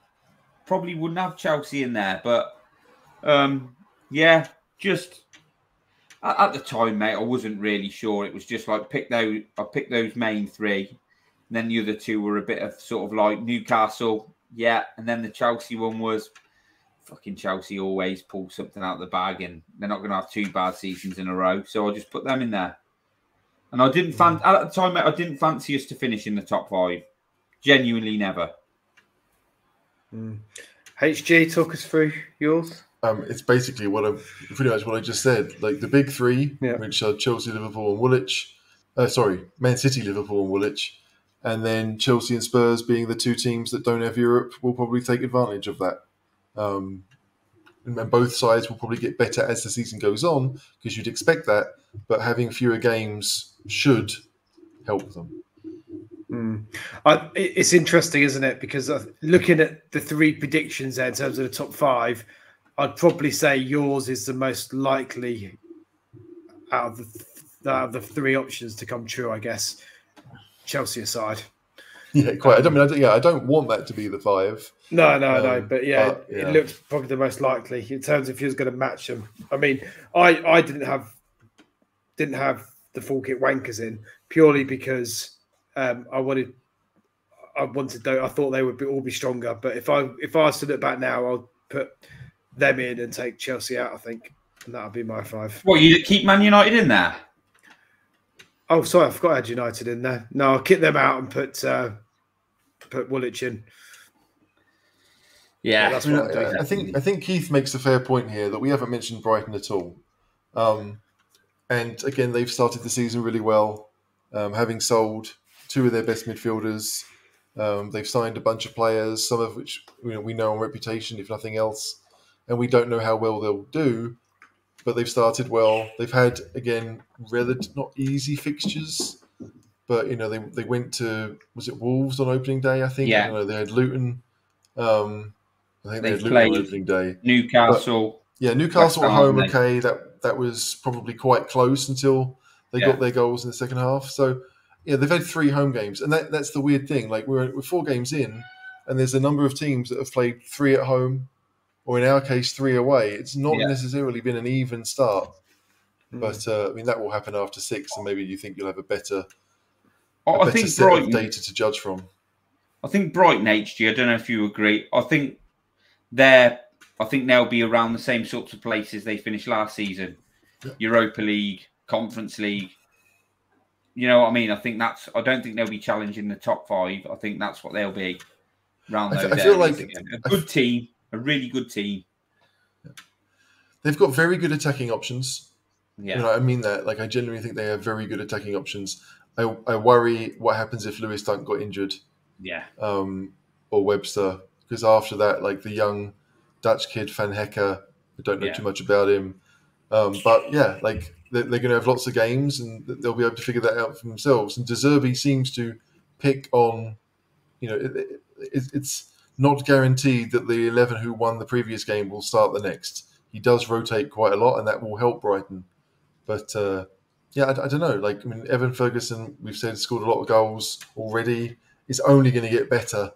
Probably wouldn't have Chelsea in there. But, just at the time, mate, I wasn't really sure. It was just like, I picked those main 3. And then the other 2 were a bit of sort of like Newcastle. Yeah. And then the Chelsea one was fucking Chelsea always pull something out of the bag, and they're not going to have 2 bad seasons in a row. So I'll just put them in there. And I didn't at the time, mate, I didn't fancy us to finish in the top 5. Genuinely never. HG, talk us through yours. It's basically pretty much what I just said. Like the big 3, which are Chelsea, Liverpool, and Woolwich. Man City, Liverpool, and Woolwich. And then Chelsea and Spurs being the 2 teams that don't have Europe will probably take advantage of that. And both sides will probably get better as the season goes on, because you'd expect that. But having fewer games should help them. It's interesting, isn't it? Because looking at the 3 predictions there in terms of the top 5, I'd probably say yours is the most likely out of the three options to come true, I guess. Chelsea aside. Yeah, quite. I don't want that to be the 5. No. But it looks probably the most likely in terms of who's going to match them. I mean, I didn't have the full kit wankers in purely because I thought they would all be stronger. But if I stood it back now, I'll put them in and take Chelsea out, I think. And that'll be my 5. What, you keep Man United in there? Oh, sorry, I forgot I had United in there. No, I'll kick them out and put Woolwich in. Yeah, that's what I'm doing. I think Keith makes a fair point here that we haven't mentioned Brighton at all. And again, they've started the season really well, having sold 2 of their best midfielders. They've signed a bunch of players, some of which we know on reputation, if nothing else, and we don't know how well they'll do. But they've started well. They've had, again, not easy fixtures, but they went to, was it Wolves on opening day? I think. Yeah. They had Luton. I think they had Luton on opening day. Newcastle. Newcastle at home. Okay, that was probably quite close until they got their goals in the second half. So they've had 3 home games, and that's the weird thing. Like we're 4 games in, and there's a number of teams that have played 3 at home, or in our case 3 away. It's not necessarily been an even start, but that will happen after 6, and maybe you think you'll have a better set of data to judge from. I think Brighton HG. I don't know if you agree. I think they'll be around the same sorts of places they finished last season: Europa League, Conference League. You know what I mean? I don't think they'll be challenging the top 5. I think that's what they'll be. Around those I feel like a good team. A really good team. They've got very good attacking options. Yeah, I mean that. Like, I genuinely think they have very good attacking options. I worry what happens if Lewis Dunk got injured. Yeah. Or Webster, because after that, like the young Dutch kid Van Hecker, I don't know too much about him. But yeah, like they're going to have lots of games, and they'll be able to figure that out for themselves. And De Zerbi seems to pick on, it's not guaranteed that the 11 who won the previous game will start the next. He does rotate quite a lot, and that will help Brighton. But I don't know. Like, Evan Ferguson, we've said, scored a lot of goals already. It's only going to get better.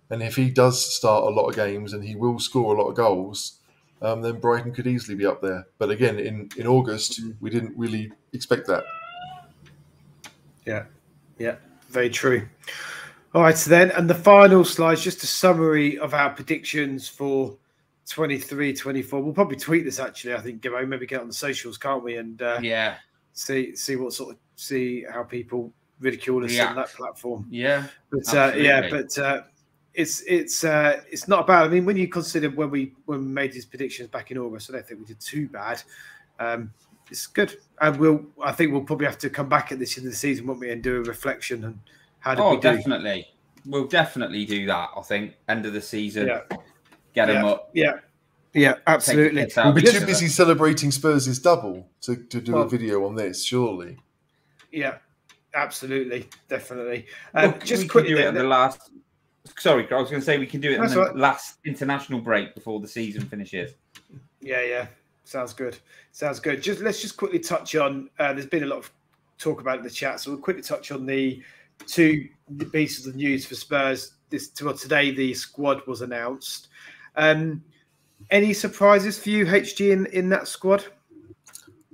And if he does start a lot of games and he will score a lot of goals, then Brighton could easily be up there. But again, in August, we didn't really expect that. Yeah, very true. All right, so then, and the final slide, just a summary of our predictions for 23-24. We'll probably tweet this, actually, I think, Gibbo. Maybe get on the socials, can't we? And see how people ridicule us on that platform. Yeah, but it's not bad. I mean, when you consider when we made these predictions back in August, I don't think we did too bad. It's good, and I think we'll probably have to come back at this in the season, won't we, and do a reflection and how did we do? Definitely. We'll definitely do that. I think end of the season, get them up. Yeah, absolutely. We'll be too busy celebrating Spurs' double to do a video on this, surely. Yeah, absolutely, definitely. Just quickly, do it at the last. Sorry, I was going to say we can do it in the last international break before the season finishes. Yeah. Sounds good. Let's just quickly touch on. There's been a lot of talk about it in the chat, so we'll quickly touch on the 2 pieces of news for Spurs. Today, the squad was announced. Any surprises for you, HG, in that squad?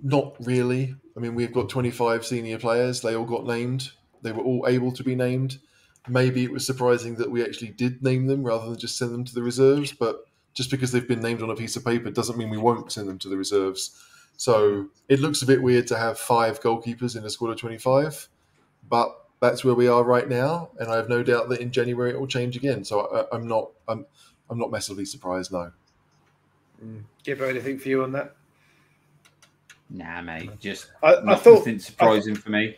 Not really. I mean, we've got 25 senior players. They all got named. They were all able to be named. Maybe it was surprising that we actually did name them rather than just send them to the reserves. But just because they've been named on a piece of paper doesn't mean we won't send them to the reserves. So it looks a bit weird to have 5 goalkeepers in a squad of 25. But that's where we are right now. And I have no doubt that in January it will change again. So I'm not massively surprised, no. Give anything for you on that? Nah, mate. Just I thought nothing surprising for me.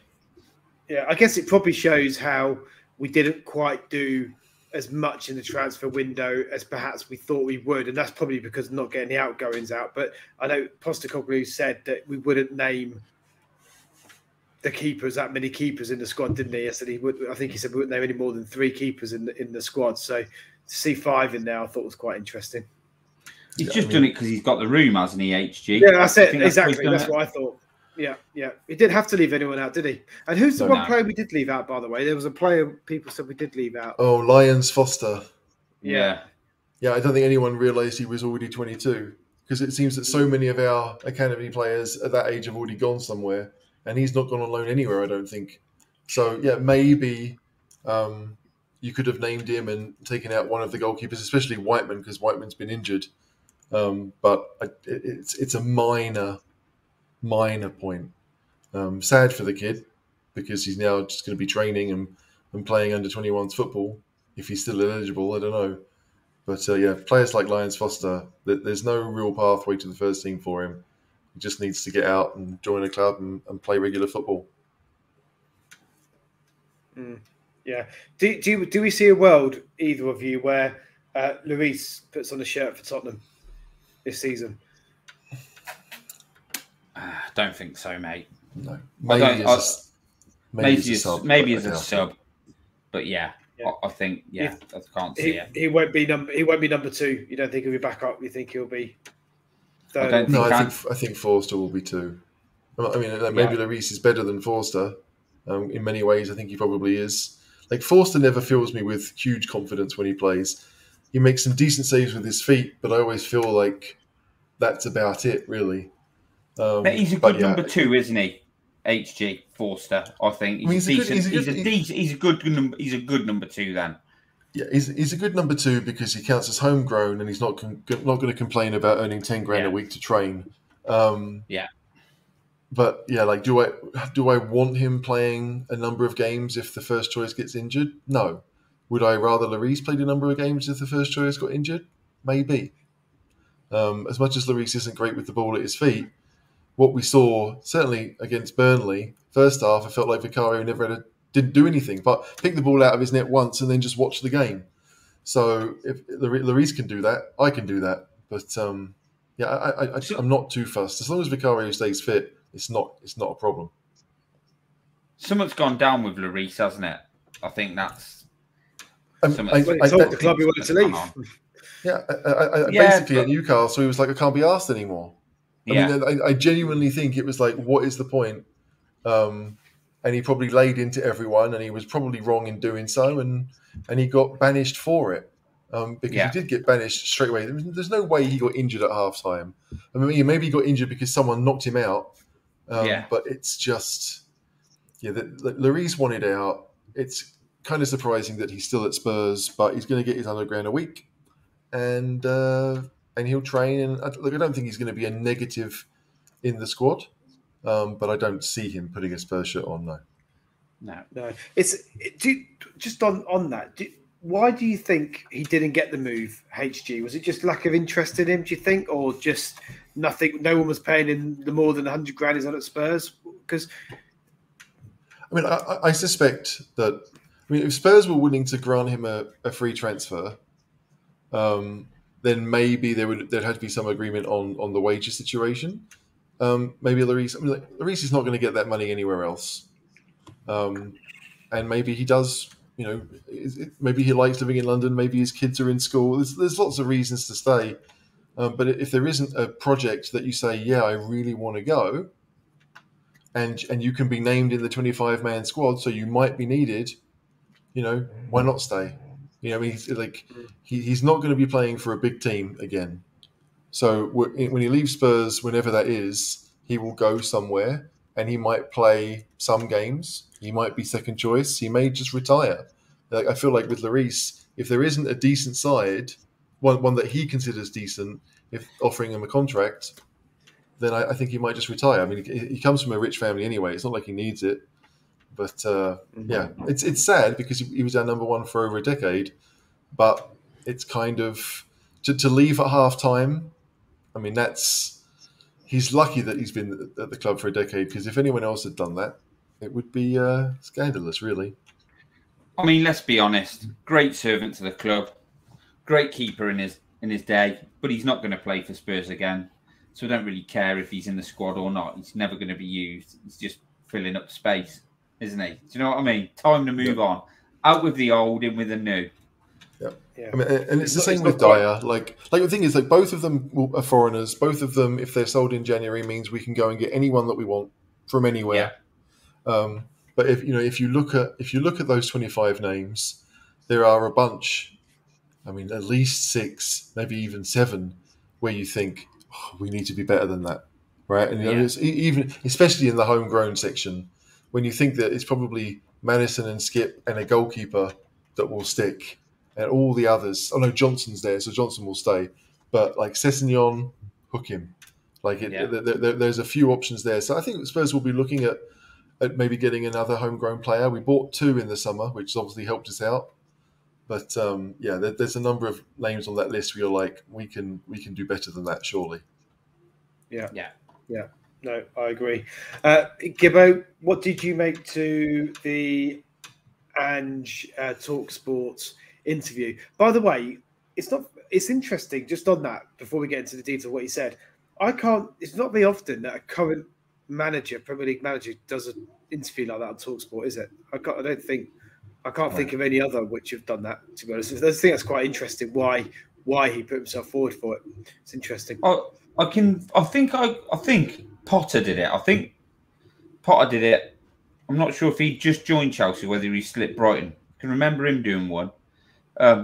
Yeah, I guess it probably shows how we didn't quite do as much in the transfer window as perhaps we thought we would, and that's probably because of not getting the outgoings out. But I know Postecoglou said that we wouldn't name the keepers, that many keepers in the squad, didn't he? I said I think he said we wouldn't name any more than 3 keepers in the squad. So to see 5 in there, I thought was quite interesting. He's just done it because he's got the room, hasn't he, HG? Yeah, that's it. Exactly. That's what I thought. Yeah. He didn't have to leave anyone out, did he? And who's the one player we did leave out, by the way? There was a player people said we did leave out. Oh, Lyons Foster. Yeah, I don't think anyone realised he was already 22, because it seems that so many of our academy players at that age have already gone somewhere, and he's not gone on loan anywhere, I don't think. So, maybe you could have named him and taken out one of the goalkeepers, especially Whiteman, because Whiteman's been injured. But it's a minor point. Sad for the kid, because he's now just going to be training and playing under 21s football if he's still eligible. I don't know. But players like Lyons Foster, there's no real pathway to the first team for him. He just needs to get out and join a club and play regular football. Yeah. Do we see a world, either of you, where Lloris puts on a shirt for Tottenham this season? Don't think so, mate. No. Maybe as a sub. But I think I can't see it. He won't be number 2. You don't think he'll be back up? You think he'll be third? I think Forster will be 2. I mean, maybe Lloris is better than Forster. In many ways, I think he probably is. Like, Forster never fills me with huge confidence when he plays. He makes some decent saves with his feet, but I always feel like that's about it, really. But he's a good number 2, isn't he? HG Forster, I think he's a good number 2. Then, he's a good number 2 because he counts as homegrown and he's not going to complain about earning 10 grand a week to train. But like, do I want him playing a number of games if the first choice gets injured? No. Would I rather Lloris played a number of games if the first choice got injured? Maybe. As much as Lloris isn't great with the ball at his feet, what we saw, certainly against Burnley, first half, I felt like Vicario didn't do anything, but picked the ball out of his net once and then just watched the game. So if Lloris can do that, I can do that. But I'm not too fussed. As long as Vicario stays fit, it's not a problem. Something's gone down with Lloris, hasn't it? I think that's. I told the club he wanted to leave. Basically at Newcastle, he was like, I can't be asked anymore. I mean, I genuinely think it was like, what is the point? And he probably laid into everyone, and he was probably wrong in doing so, and he got banished for it. Because he did get banished straight away. There's no way he got injured at half-time. I mean, maybe he got injured because someone knocked him out. But it's just... Lloris wanted out. It's kind of surprising that he's still at Spurs, but he's going to get his £100,000 a week. And he'll train. And I don't think he's going to be a negative in the squad. But I don't see him putting a Spurs shirt on, no. Just on that... Why do you think he didn't get the move, HG? Was it just lack of interest in him, do you think? Or just nothing? No one was paying him the more than £100,000 he's on at Spurs? Because... I mean, I suspect that... I mean, if Spurs were willing to grant him a free transfer, then maybe there'd have to be some agreement on the wages situation. Maybe Lloris... I mean, Lloris is not going to get that money anywhere else. And maybe he does... maybe he likes living in London. Maybe his kids are in school. There's lots of reasons to stay. But if there isn't a project that you say, I really want to go, and you can be named in the 25-man squad, so you might be needed, why not stay? He's not going to be playing for a big team again. So when he leaves Spurs, whenever that is, he will go somewhere. And he might play some games. He might be second choice. He may just retire. I feel like with Lloris, if there isn't a decent side, one that he considers decent, if offering him a contract, then I think he might just retire. I mean, he comes from a rich family anyway. It's not like he needs it. But it's sad because he was our number 1 for over a decade. But it's kind of to leave at half time. I mean, he's lucky that he's been at the club for a decade, because if anyone else had done that, it would be scandalous, really. I mean, let's be honest. Great servant to the club, great keeper in his day, but he's not going to play for Spurs again. So I don't really care if he's in the squad or not. He's never going to be used. He's just filling up space, isn't he? Do you know what I mean? Time to move on. Out with the old, in with the new. Yeah. I mean, and it's the same with Dier. Like the thing is, both of them are foreigners. Both of them, if they're sold in January, means we can go and get anyone that we want from anywhere. Yeah. But if you look at those 25 names, there are a bunch. I mean, at least 6, maybe even 7, where you think we need to be better than that, right? And it's even especially in the homegrown section, when you think that it's probably Maddison and Skipp and a goalkeeper that will stick, and all the others. Oh no, Johnson's there, so Johnson will stay. But like Sessegnon, hook him. There's a few options there. So I think Spurs will be looking at maybe getting another homegrown player. We bought 2 in the summer, which obviously helped us out. But there's a number of names on that list where you're like, we can do better than that, surely. Yeah. No, I agree. Gibbo, what did you make to the Ange TalkSport interview? By the way, it's interesting, just on that, before we get into the detail of what he said, it's not very often that a current manager, Premier League manager, does an interview like that on TalkSport, is it? I can't think of any other which have done that, to be honest. I think that's quite interesting why he put himself forward for it. It's interesting. I think Potter did it. I think Potter did it. I'm not sure if he just joined Chelsea, whether he slipped Brighton. I can remember him doing one.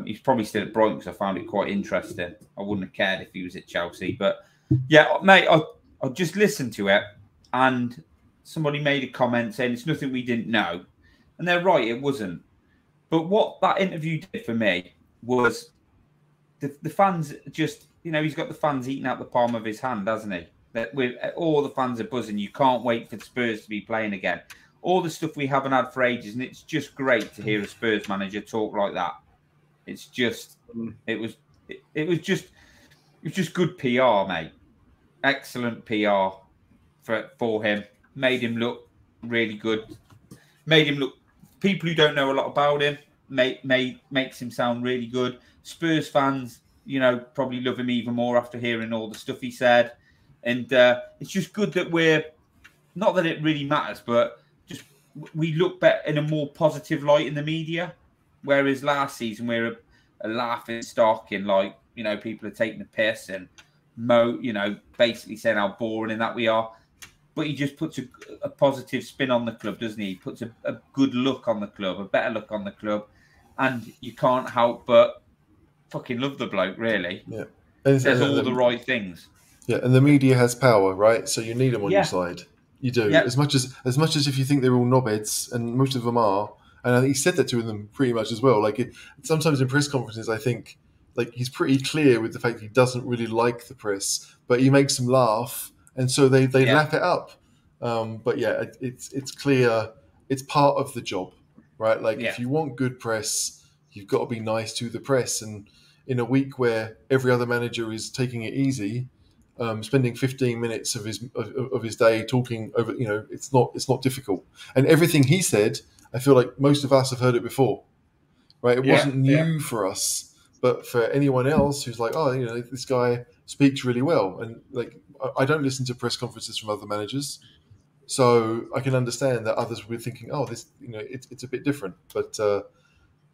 He's probably still at Brighton because I found it quite interesting. I wouldn't have cared if he was at Chelsea. But yeah, mate, I just listened to it and somebody made a comment saying it's nothing we didn't know. And they're right, it wasn't. But what that interview did for me was the fans just, he's got the fans eating out the palm of his hand, hasn't he? That all the fans are buzzing. You can't wait for the Spurs to be playing again. All the stuff we haven't had for ages, and it's just great to hear a Spurs manager talk like that. It's just, it was just good PR, mate. Excellent PR for him. Made him look really good. Made him look. People who don't know a lot about him makes him sound really good. Spurs fans, probably love him even more after hearing all the stuff he said. And it's just good that we're, not that it really matters, but just we look better in a more positive light in the media. Whereas last season we're a laughing stock and people are taking the piss and basically saying how boring and that we are. But he just puts a positive spin on the club, doesn't he? He puts a good look on the club, a better look on the club. And you can't help but fucking love the bloke, really. Yeah. Says all the right things. Yeah, and the media has power, right? So you need them on your side. You do. Yeah. As much as if you think they're all knobheads, and most of them are. And I think he said that to them pretty much as well. Sometimes in press conferences, I think he's pretty clear with the fact he doesn't really like the press, but he makes them laugh. And so they lap it up. But yeah, it's clear it's part of the job, right? If you want good press, you've got to be nice to the press. And in a week where every other manager is taking it easy, spending 15 minutes of his day talking over, it's not difficult. And everything he said, I feel like most of us have heard it before, right? It wasn't new for us, but for anyone else who's like, this guy speaks really well. And I don't listen to press conferences from other managers, so I can understand that others will be thinking, it's a bit different. But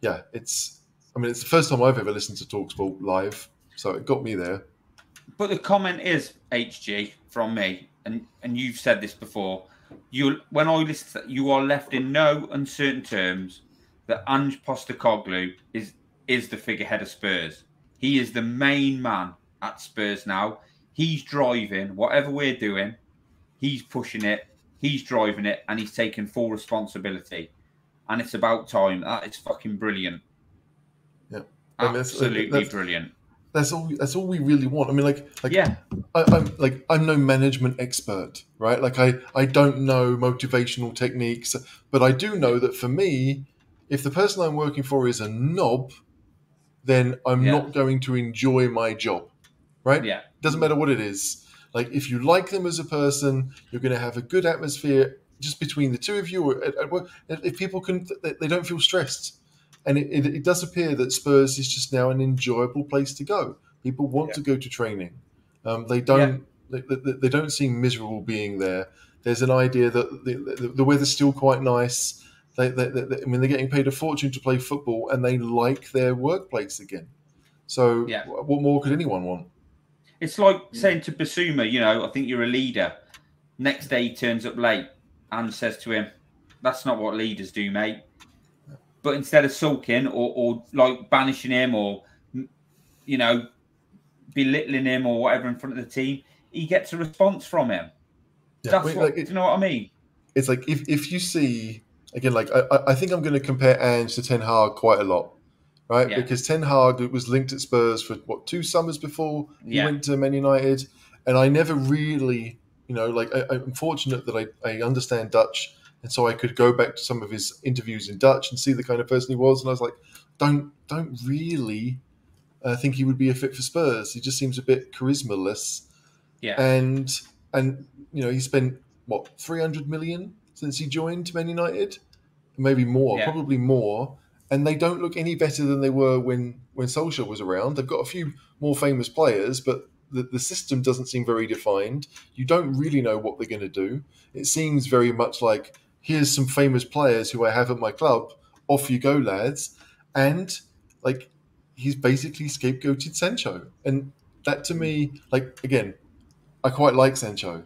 it's the first time I've ever listened to TalkSport live, so it got me there. But the comment is, HG, from me, and you've said this before, when I listen to that, you are left in no uncertain terms that Ange Postecoglou is the figurehead of Spurs. He is the main man at Spurs now. He's driving whatever we're doing. He's pushing it. He's driving it, and he's taking full responsibility. And it's about time. That is fucking brilliant. Yeah, absolutely brilliant. That's all we really want. I'm no management expert, right? I don't know motivational techniques, but I do know that for me, if the person I'm working for is a knob, then I'm not going to enjoy my job, right? Yeah. Doesn't matter what it is. If you like them as a person, you're going to have a good atmosphere just between the two of you. Or at work. If people they don't feel stressed. And it does appear that Spurs is just now an enjoyable place to go. People want to go to training. They don't seem miserable being there. There's an idea that the weather's still quite nice. They're getting paid a fortune to play football, and they like their workplace again. So what more could anyone want? It's like saying to Bissouma, I think you're a leader. Next day he turns up late. and says to him, "That's not what leaders do, mate." But instead of sulking or like banishing him or, you know, belittling him or whatever in front of the team, he gets a response from him. Yeah, that's what, do you know what I mean? It's like if you see, again, like I think I'm going to compare Ange to Ten Hag quite a lot, right? Yeah. Because Ten Hag was linked at Spurs for, 2 summers before he went to Man United. And I never really, you know, like I'm fortunate that I understand Dutch. And so I could go back to some of his interviews in Dutch and see the kind of person he was. And I was like, don't really think he would be a fit for Spurs. He just seems a bit charisma-less. Yeah. And you know, he spent, 300 million since he joined Man United? Maybe more, probably more. And they don't look any better than they were when Solskjaer was around. They've got a few more famous players, but the system doesn't seem very defined. You don't really know what they're going to do. It seems very much like, here's some famous players who I have at my club. Off you go, lads. And, like, he's basically scapegoated Sancho. And that, to me, like, again, I quite like Sancho.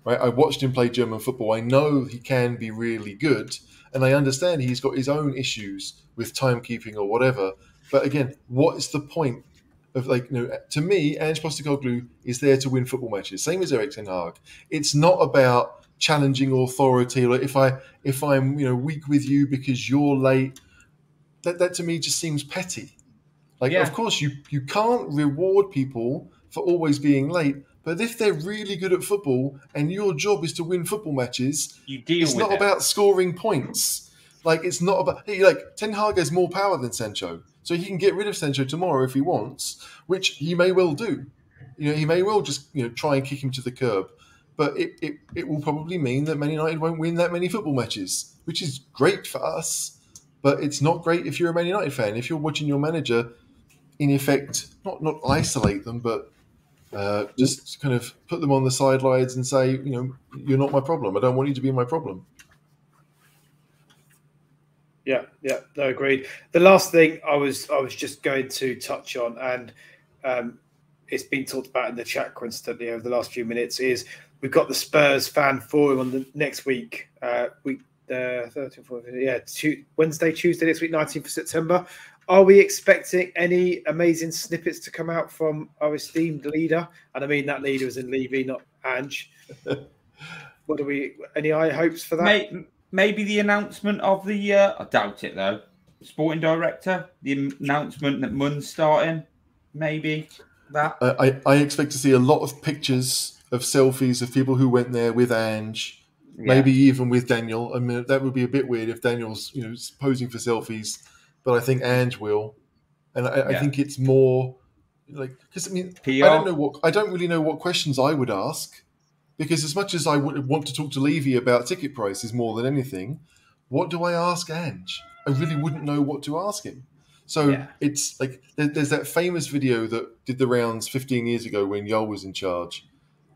Right? I watched him play German football. I know he can be really good. And I understand he's got his own issues with timekeeping or whatever. But again, what is the point of, like, you know, to me, Ange Postecoglou is there to win football matches. Same as Erik Ten Hag. It's not about challenging authority. Like if I'm, you know, weak with you because you're late. That to me just seems petty. Like, of course, you can't reward people for always being late. But if they're really good at football and your job is to win football matches, it's not about scoring points. Like, it's not about... Like, Ten Hag has more power than Sancho. So he can get rid of Sancho tomorrow if he wants, which he may well do. You know, he may well just, you know, try and kick him to the curb. But it will probably mean that Man United won't win that many football matches, which is great for us. But it's not great if you're a Man United fan. If you're watching your manager, in effect, not isolate them, but... just kind of put them on the sidelines and say, you know, you're not my problem. I don't want you to be my problem. Yeah, no, agreed. The last thing I was just going to touch on, and it's been talked about in the chat constantly over the last few minutes, is we've got the Spurs fan forum on the next week, 13th, 14th, Wednesday, Tuesday next week, 19th of September. Are we expecting any amazing snippets to come out from our esteemed leader? And I mean that leader is in Levy, not Ange. What do we? Any high hopes for that? Maybe the announcement of the. I doubt it though. Sporting director, the announcement that Mun's starting. Maybe that. I expect to see a lot of pictures of selfies of people who went there with Ange. Maybe even with Daniel. I mean, that would be a bit weird if Daniel's, you know, posing for selfies. But I think Ange will, and I think it's more like, because I mean, I don't really know what questions I would ask, because as much as I would want to talk to Levy about ticket prices more than anything, what do I ask Ange? I really wouldn't know what to ask him. So it's like there's that famous video that did the rounds 15 years ago when Yol was in charge,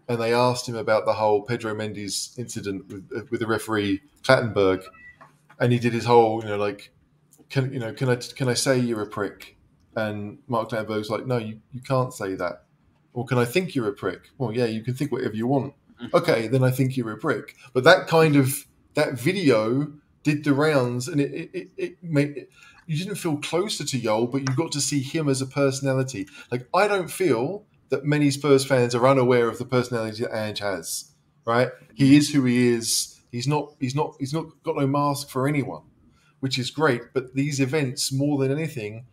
and they asked him about the whole Pedro Mendes incident with the referee Clattenburg, and he did his whole, you know, like. Can I say you're a prick? And Mark Clattenburg's like, no, you can't say that. Or can I think you're a prick? Well, yeah, you can think whatever you want. Okay, then I think you're a prick. But that video did the rounds, and it made you didn't feel closer to Yol, but you got to see him as a personality. Like, I don't feel that many Spurs fans are unaware of the personality that Ange has. Right? He is who he is. He's not got no mask for anyone, which is great. But these events, more than anything,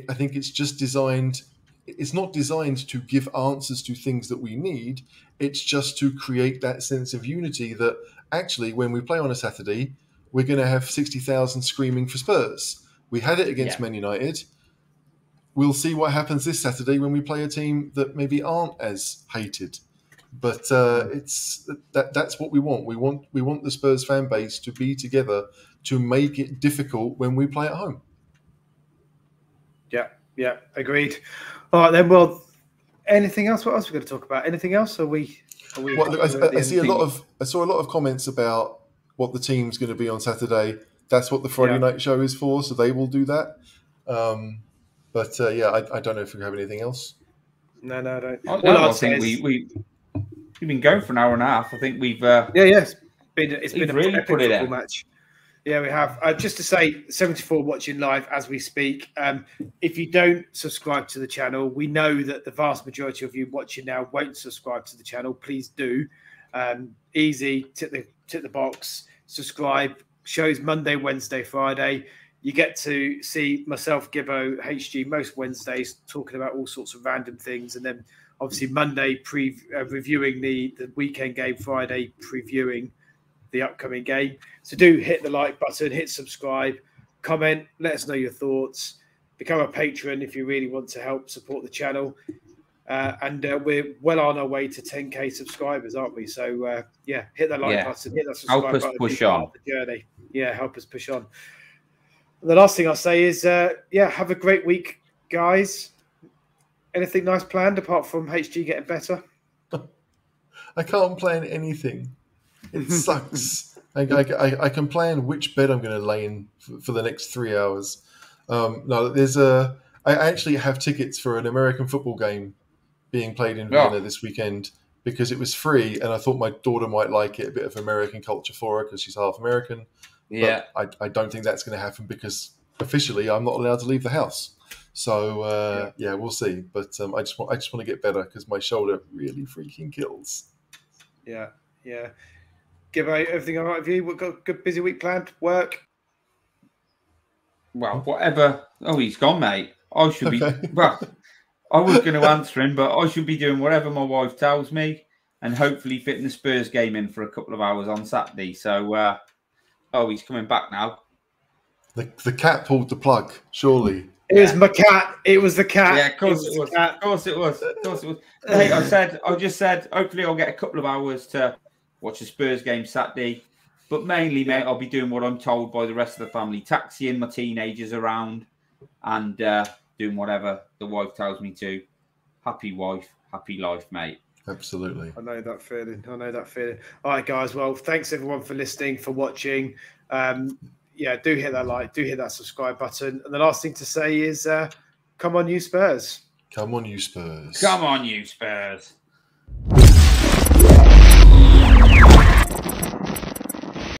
I think it's just designed. It's not designed to give answers to things that we need. It's just to create that sense of unity that actually, when we play on a Saturday, we're going to have 60,000 screaming for Spurs. We had it against Man United. We'll see what happens this Saturday when we play a team that maybe aren't as hated. But that's what we want. We want the Spurs fan base to be together to make it difficult when we play at home. Yeah, agreed. All right, then. Well, anything else? What else are we going to talk about? Anything else? Are we well, look, I saw a lot of comments about what the team's going to be on Saturday. That's what the Friday night show is for, so they will do that. I don't know if we have anything else. No, I don't. I think we've been going for an hour and a half. I think we've. Yes. It's been a really epic football match. Yeah, we have. Just to say, 74 watching live as we speak. If you don't subscribe to the channel, we know that the vast majority of you watching now won't subscribe to the channel. Please do. Easy, tick the box, subscribe. Shows Monday, Wednesday, Friday. You get to see myself, Gibbo, HG, most Wednesdays talking about all sorts of random things. And then obviously Monday reviewing the weekend game, Friday previewing the upcoming game. So do hit the like button, hit subscribe, comment, let us know your thoughts. Become a patron if you really want to help support the channel. And we're well on our way to 10k subscribers, aren't we? So yeah, hit the like button, hit that subscribe button. Help us push on the journey. Yeah, help us push on. And the last thing I'll say is, yeah, have a great week, guys. Anything nice planned apart from HG getting better? I can't plan anything. It sucks. I can plan which bed I'm going to lay in for the next 3 hours. No, I actually have tickets for an American football game being played in Vienna this weekend because it was free, and I thought my daughter might like it, a bit of American culture for her because she's half American. Yeah, but I don't think that's going to happen because officially I'm not allowed to leave the house. So yeah, we'll see. But I just want to get better because my shoulder really freaking kills. Yeah. Gibbo, everything all right with you? We've got a good busy week planned. Work. Well, whatever. Oh, he's gone, mate. I should be. Well, I was going to answer him, but I should be doing whatever my wife tells me, and hopefully fitting the Spurs game in for a couple of hours on Saturday. So, oh, he's coming back now. The cat pulled the plug, surely. It was my cat. It was the cat. Yeah, of course it was. Of course it was. Of course it was. Hey, I just said, hopefully I'll get a couple of hours to watch the Spurs game Saturday. But mainly, mate, I'll be doing what I'm told by the rest of the family. Taxiing my teenagers around and doing whatever the wife tells me to. Happy wife, happy life, mate. Absolutely. I know that feeling. All right, guys. Well, thanks everyone for listening, for watching. Yeah, do hit that like, do hit that subscribe button. And the last thing to say is, come on, you Spurs. Come on, you Spurs. Come on, you Spurs.